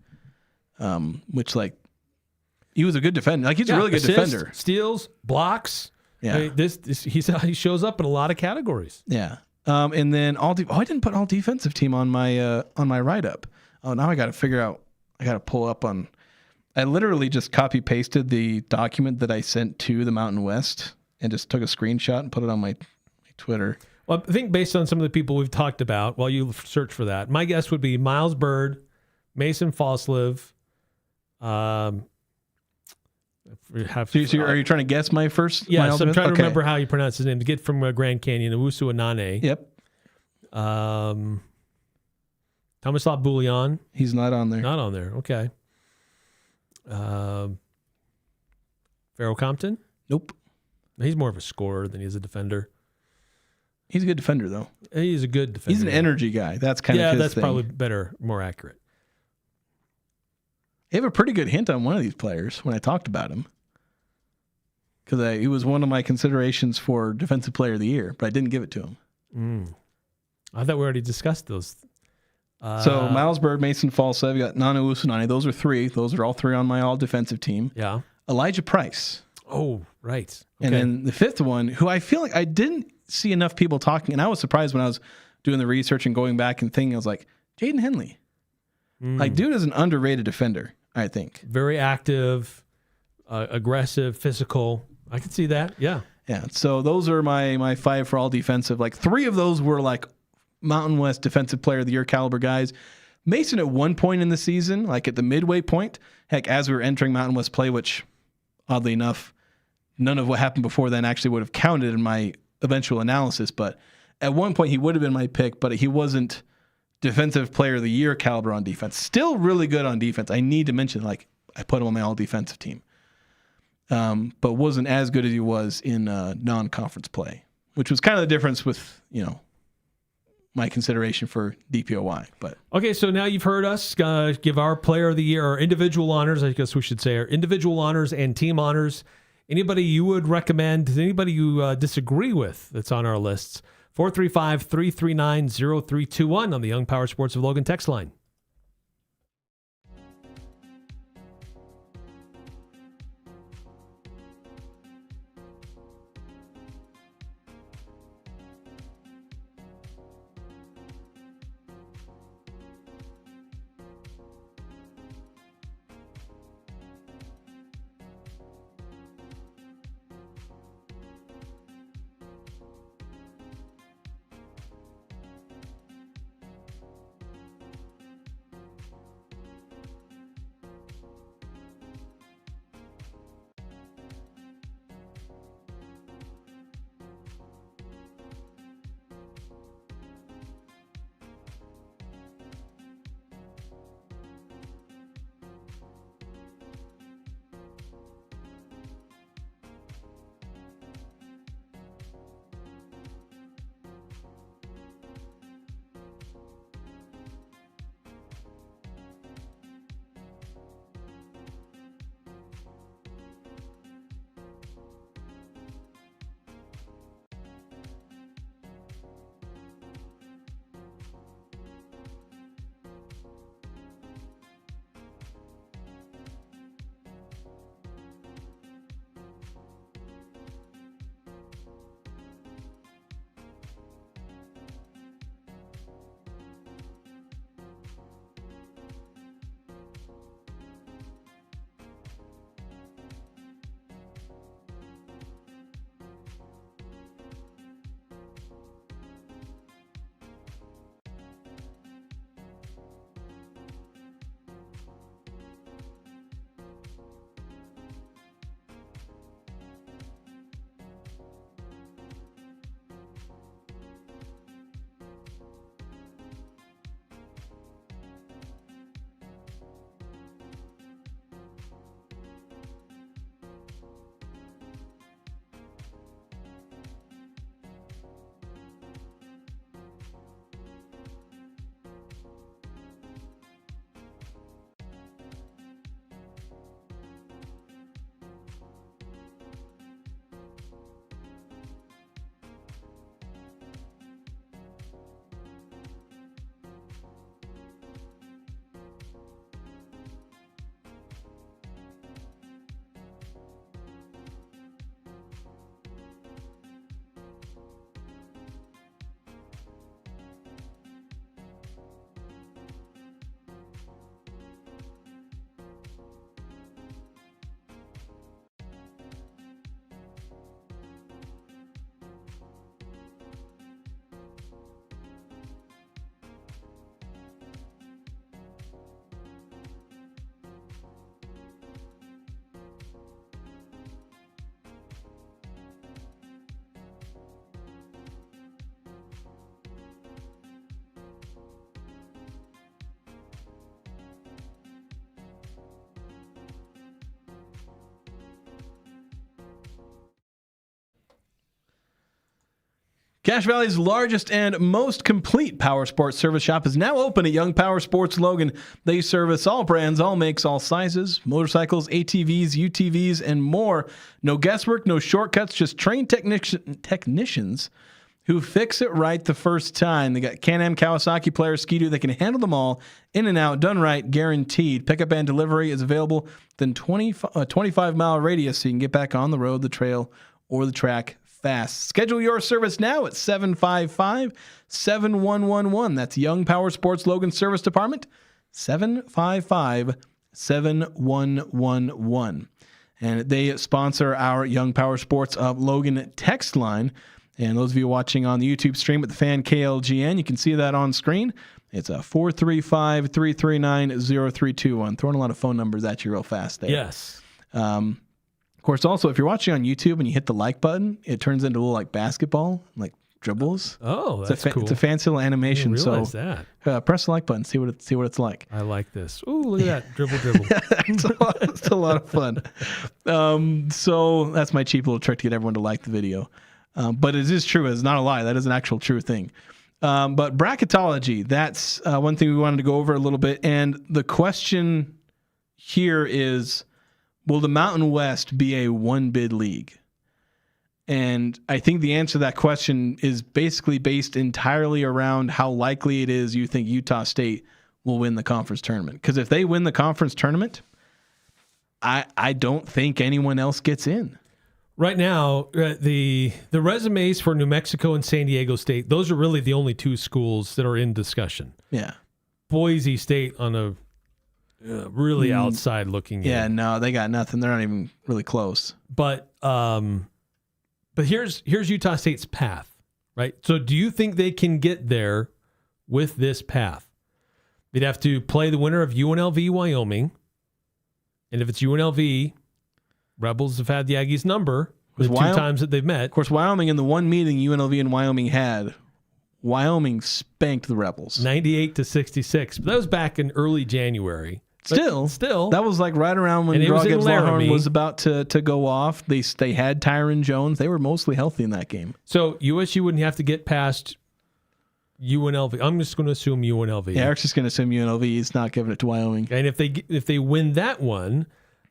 which he was a good defender. Like he's a really good assists, defender. Steals, blocks. Yeah. I mean, he shows up in a lot of categories. Yeah. And then I didn't put all defensive team on my write up. Oh, now I got to figure out. I got to pull up on. I literally just copy pasted the document that I sent to the Mountain West and just took a screenshot and put it on my Twitter. Well, I think based on some of the people we've talked about, while you search for that, my guess would be Miles Bird, Mason Falslive. So are you trying to guess my first? Yes, I'm trying to remember how you pronounce his name. To get from Grand Canyon, Uwusu-Anane. Yep. Tomislav Bullion. He's not on there. Not on there. Okay. Farrell Compton. Nope. He's more of a scorer than he is a defender. He's a good defender, though. He's a good defender. He's an energy guy. That's kind of his that's thing. probably better, more accurate. I have a pretty good hint on one of these players when I talked about him. Because he was one of my considerations for Defensive Player of the Year, but I didn't give it to him. I thought we already discussed those. So Miles Bird, Mason Falslive, you got Nana Uwusu-Anane. Those are 3. Those are all 3 on my all-defensive team. Yeah. Elijah Price. Oh, right. Okay. And then the 5th one, who I feel like I didn't see enough people talking, and I was surprised when I was doing the research and going back and thinking, I was like, Jaden Henley. Like, dude is an underrated defender, I think. Very active, aggressive, physical. I can see that. Yeah. Yeah. So those are my 5 for all defensive. 3 of those were Mountain West Defensive Player of the Year caliber guys. Mason at one point in the season, at the midway point, heck, as we were entering Mountain West play, which oddly enough, none of what happened before then actually would have counted in my eventual analysis. But at one point he would have been my pick, but he wasn't Defensive Player of the Year caliber on defense. Still really good on defense. I need to mention, I put him on my all defensive team. But wasn't as good as he was in non-conference play. which was kind of the difference with, my consideration for DPOY. But okay, so now you've heard us give our player of the year, or individual honors, I guess we should say, our individual honors and team honors. Anybody you would recommend, anybody you disagree with that's on our lists, 435-339-0321 on the Young Power Sports of Logan text line. Cache Valley's largest and most complete power sports service shop is now open at Young Power Sports Logan. They service all brands, all makes, all sizes, motorcycles, ATVs, UTVs, and more. No guesswork, no shortcuts, just trained technicians who fix it right the first time. They got Can-Am, Kawasaki, Polaris, Ski-Doo. They can handle them all, in and out, done right, guaranteed. Pickup and delivery is available within 25-mile radius, so you can get back on the road, the trail, or the track fast. Schedule your service now at 755-7111. That's Young Power Sports Logan Service Department, 755-7111. And they sponsor our Young Power Sports of Logan text line. And those of you watching on the YouTube stream at the Fan KLGN, you can see that on screen. It's a 435-339-0321. Throwing a lot of phone numbers at you real fast there. Yes. Of course, also, if you're watching on YouTube and you hit the like button, it turns into a little like basketball, like dribbles. Oh, that's cool. It's a fancy little animation. I didn't realize that. Press the like button, see what it's like. I like this. Ooh, look at that. Dribble. It's a lot of fun. So that's my cheap little trick to get everyone to like the video. But it is true. It's not a lie. That is an actual true thing. But bracketology, that's one thing we wanted to go over a little bit. And the question here is, will the Mountain West be a one-bid league? And I think the answer to that question is basically based entirely around how likely it is you think Utah State will win the conference tournament. Because if they win the conference tournament, I don't think anyone else gets in. Right now, the resumes for New Mexico and San Diego State, those are really the only two schools that are in discussion. Yeah. Boise State on a really outside looking game. Yeah, no, they got nothing. They're not even really close. But here's Utah State's path, right? So do you think they can get there with this path? They'd have to play the winner of UNLV Wyoming. And if it's UNLV, Rebels have had the Aggies number the two times that they've met. Of course, Wyoming, in the one meeting UNLV and Wyoming had, Wyoming spanked the Rebels. 98-66. But that was back in early January. Still, that was like right around when Droget's Lawhorn was about to go off. They had Tyron Jones. They were mostly healthy in that game. So USU wouldn't have to get past UNLV. I'm just going to assume UNLV. Yeah, Eric's just going to assume UNLV. He's not giving it to Wyoming. And if they win that one,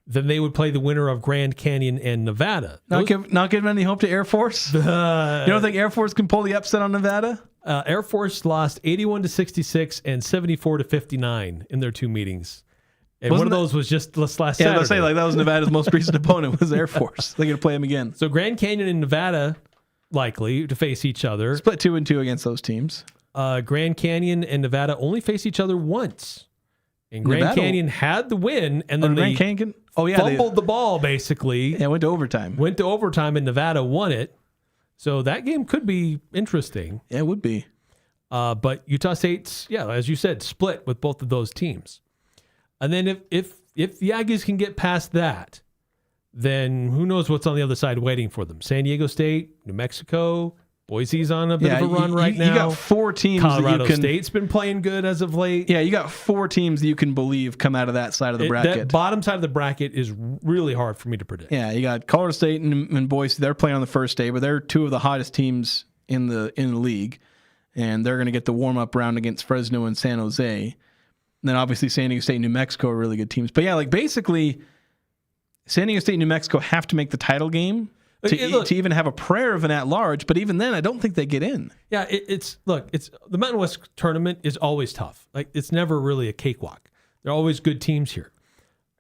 then they would play the winner of Grand Canyon and Nevada. Not giving any hope to Air Force? You don't think Air Force can pull the upset on Nevada? Air Force lost 81-66 and 74-59 in their two meetings. And one of those was just last Saturday. Yeah, I was saying, like, that was Nevada's most recent opponent was Air Force. They're going to play them again. So Grand Canyon and Nevada likely to face each other. Split 2-2 against those teams. Grand Canyon and Nevada only face each other once. And Grand Canyon had the win, and then they fumbled the ball, basically. Yeah, went to overtime. And Nevada won it. So that game could be interesting. Yeah, it would be. But Utah State's, as you said, split with both of those teams. And then if the Aggies can get past that, then who knows what's on the other side waiting for them. San Diego State, New Mexico, Boise's on a bit of a run right now. You got four teams. Colorado State's been playing good as of late. Yeah, you got four teams that you can believe come out of that side of the bracket. That bottom side of the bracket is really hard for me to predict. Yeah, you got Colorado State and Boise. They're playing on the first day, but they're two of the hottest teams in the league, and they're going to get the warm-up round against Fresno and San Jose. And then obviously San Diego State and New Mexico are really good teams. But yeah, like basically San Diego State and New Mexico have to make the title game to even have a prayer of an at-large. But even then, I don't think they get in. Yeah, it's the Mountain West tournament is always tough. Like, it's never really a cakewalk. There are always good teams here.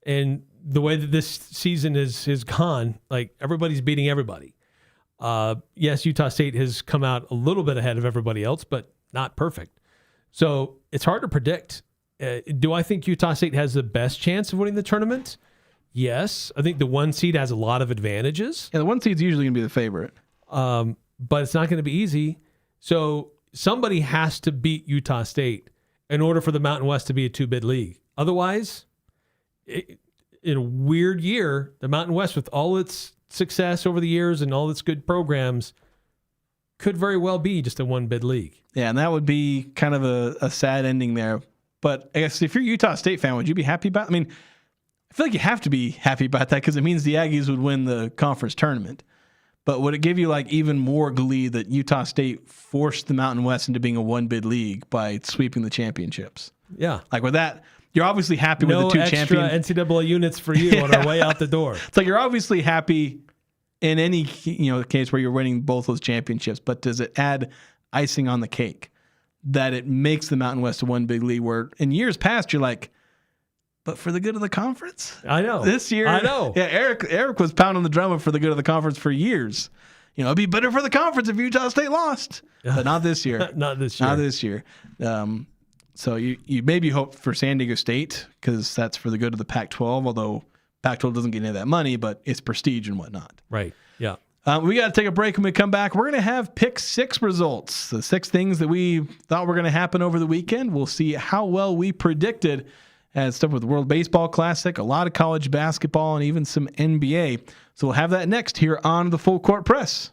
And the way that this season is gone, like, everybody's beating everybody. Yes, Utah State has come out a little bit ahead of everybody else, but not perfect. So it's hard to predict. Do I think Utah State has the best chance of winning the tournament? Yes. I think the one seed has a lot of advantages. Yeah, the one seed's usually going to be the favorite. But it's not going to be easy. So somebody has to beat Utah State in order for the Mountain West to be a two-bid league. Otherwise, in a weird year, the Mountain West, with all its success over the years and all its good programs, could very well be just a one-bid league. Yeah, and that would be kind of a sad ending there. But I guess if you're a Utah State fan, would you be happy about it? I mean, I feel like you have to be happy about that because it means the Aggies would win the conference tournament. But would it give you like even more glee that Utah State forced the Mountain West into being a one-bid league by sweeping the championships? Yeah. Like with that, you're obviously happy with the two champions. No extra NCAA units for you on our way out the door. It's like you're obviously happy in any case where you're winning both those championships, but does it add icing on the cake that it makes the Mountain West a one big league where in years past you're like, but for the good of the conference? I know. This year, I know. Yeah, Eric was pounding the drum for the good of the conference for years. It'd be better for the conference if Utah State lost. But not this year. Not this year. Not this year. So you maybe hope for San Diego State because that's for the good of the Pac-12, although Pac-12 doesn't get any of that money, but it's prestige and whatnot. Right, yeah. We got to take a break. When we come back, we're going to have pick 6 results. The 6 things that we thought were going to happen over the weekend. We'll see how well we predicted. Had stuff with the World Baseball Classic, a lot of college basketball, and even some NBA. So we'll have that next here on the Full Court Press.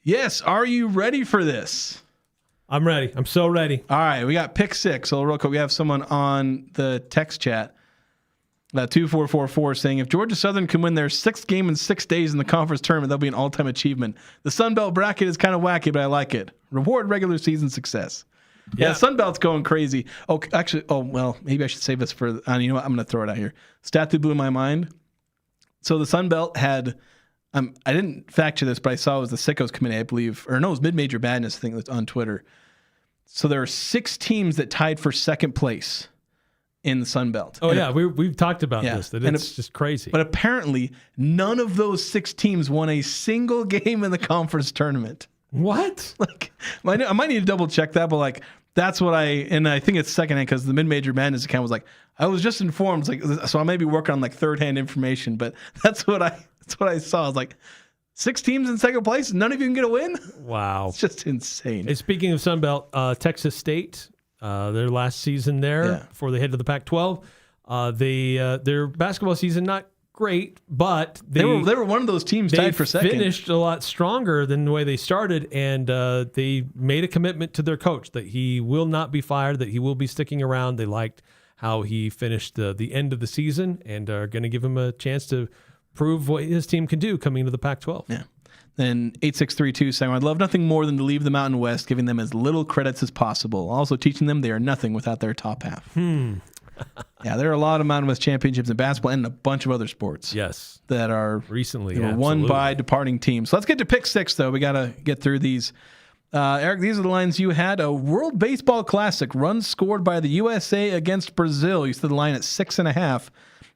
Yes. Are you ready for this? I'm ready. I'm so ready. All right. We got pick 6. So real quick, we have someone on the text chat. 2444 saying, if Georgia Southern can win their 6th game in 6 days in the conference tournament, that'll be an all-time achievement. The Sun Belt bracket is kind of wacky, but I like it. Reward regular season success. Yeah, Sun Belt's going crazy. Oh, actually, maybe I should save this for, you know what? I'm going to throw it out here. Stat that blew my mind. So the Sun Belt had, I didn't fact check this, but I saw it was the Sickos Committee, I believe, or no, it was Mid-Major Madness, I think that's on Twitter. So there are 6 teams that tied for 2nd place in the Sun Belt. Oh, and we've talked about this, that it's just crazy. But apparently, none of those 6 teams won a single game in the conference tournament. What? Like, I might need to double check that, but like, that's what I think it's secondhand because the Mid-Major Madness account was like, I was just informed, like, so I may be working on like third-hand information, but that's what I saw. I was like, 6 teams in 2nd place, none of you can get a win? Wow. It's just insane. And speaking of Sun Belt, Texas State, their last season there before they head to the Pac-12, their basketball season not great, but they were one of those teams tied for 2nd. Finished a lot stronger than the way they started, and they made a commitment to their coach that he will not be fired, that he will be sticking around. They liked how he finished the end of the season and are going to give him a chance to prove what his team can do coming into the Pac-12. Yeah. Then 8632 saying, I'd love nothing more than to leave the Mountain West, giving them as little credits as possible. Also teaching them they are nothing without their top half. Yeah, there are a lot of Mountain West championships in basketball and a bunch of other sports. Yes. That are recently won by departing teams. So let's get to pick 6, though. We got to get through these. Eric, these are the lines you had. A World Baseball Classic, runs scored by the USA against Brazil. You said the line at 6.5.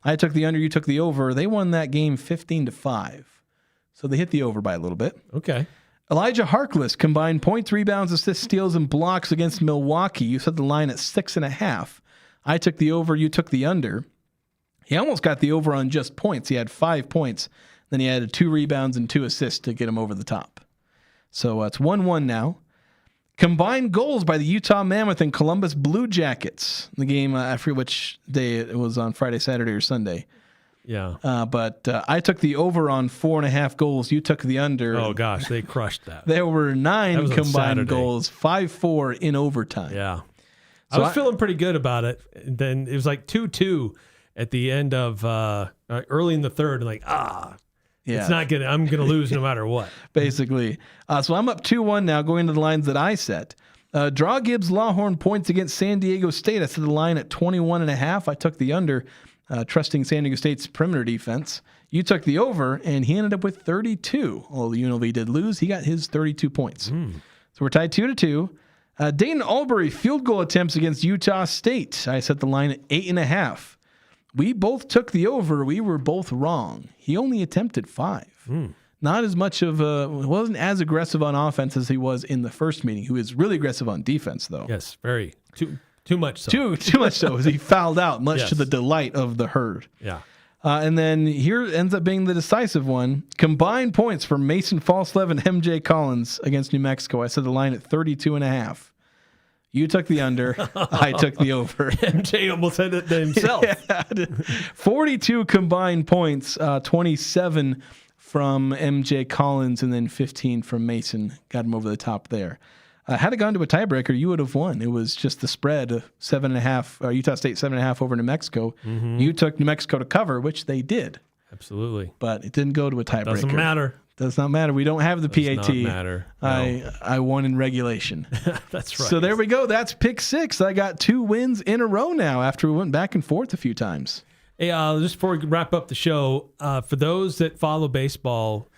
I took the under, you took the over. They won that game 15-5. So they hit the over by a little bit. Okay. Elijah Harkless combined points, rebounds, assists, steals, and blocks against Milwaukee. You set the line at 6.5. I took the over, you took the under. He almost got the over on just points. He had 5 points. Then he had 2 rebounds and 2 assists to get him over the top. So it's 1-1 now. Combined goals by the Utah Mammoth and Columbus Blue Jackets. The game, I forget which day it was, on Friday, Saturday, or Sunday. Yeah. But I took the over on 4.5 goals. You took the under. Oh, gosh, they crushed that. There were 9 combined goals, 5-4 in overtime. Yeah. So I was feeling pretty good about it. And then it was like 2-2 at the end of early in the third. And like, it's not gonna. I'm gonna lose no matter what. Basically. So I'm up 2-1 now, going to the lines that I set. Draw Gibbs Lawhorn points against San Diego State. I set the line at 21.5. I took the under, trusting San Diego State's perimeter defense. You took the over, and he ended up with 32. Although the UNLV did lose, he got his 32 points. So we're tied 2-2. Dayton Albury field goal attempts against Utah State. I set the line at 8.5. We both took the over. We were both wrong. He only attempted 5. Not as much of wasn't as aggressive on offense as he was in the first meeting. Who is really aggressive on defense, though. Yes, very. Too much so. Too much so, as he fouled out, much to the delight of the herd. Yeah. And then here ends up being the decisive one. Combined points for Mason Falslev and MJ Collins against New Mexico. I set the line at 32.5. You took the under. I took the over. MJ almost had it himself. 42 combined points, 27 from MJ Collins, and then 15 from Mason. Got him over the top there. Had it gone to a tiebreaker, you would have won. It was just the spread of 7.5, Utah State 7.5 over New Mexico. You took New Mexico to cover, which they did. Absolutely. But it didn't go to a tiebreaker. Doesn't matter. Does not matter. We don't have the PAT. Does not matter. No. I won in regulation. That's right. So there we go. That's pick 6. I got 2 wins in a row now after we went back and forth a few times. Hey, just before we wrap up the show, for those that follow baseball,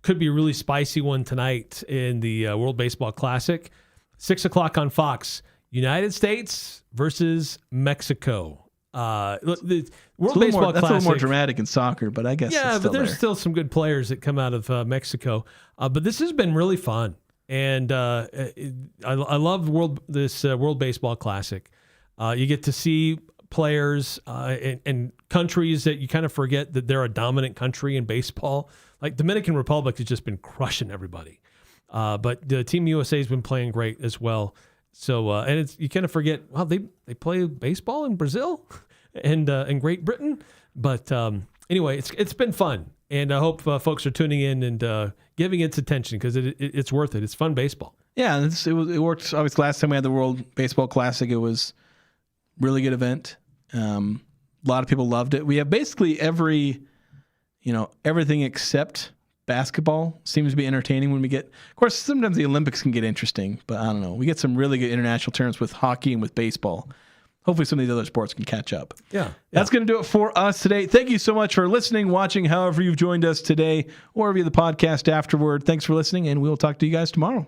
could be a really spicy one tonight in the World Baseball Classic. 6 o'clock on Fox. United States versus Mexico. Look, the World Baseball Classic. That's a little more dramatic in soccer, but I guess it's still but there's still some good players that come out of Mexico. But this has been really fun, and I love this World Baseball Classic. You get to see players in countries that you kind of forget that they're a dominant country in baseball. Like Dominican Republic has just been crushing everybody, but the Team USA has been playing great as well. So and you kind of forget, wow, they play baseball in Brazil and in Great Britain. But anyway, it's been fun, and I hope folks are tuning in and giving its attention because it's worth it. It's fun baseball. Yeah, it worked. Obviously, last time we had the World Baseball Classic, it was a really good event. A lot of people loved it. We have basically everything except basketball seems to be entertaining when we get. Of course, sometimes the Olympics can get interesting, but I don't know. We get some really good international tournaments with hockey and with baseball. Hopefully some of these other sports can catch up. Yeah. That's going to do it for us today. Thank you so much for listening, watching, however you've joined us today, or via the podcast afterward. Thanks for listening, and we will talk to you guys tomorrow.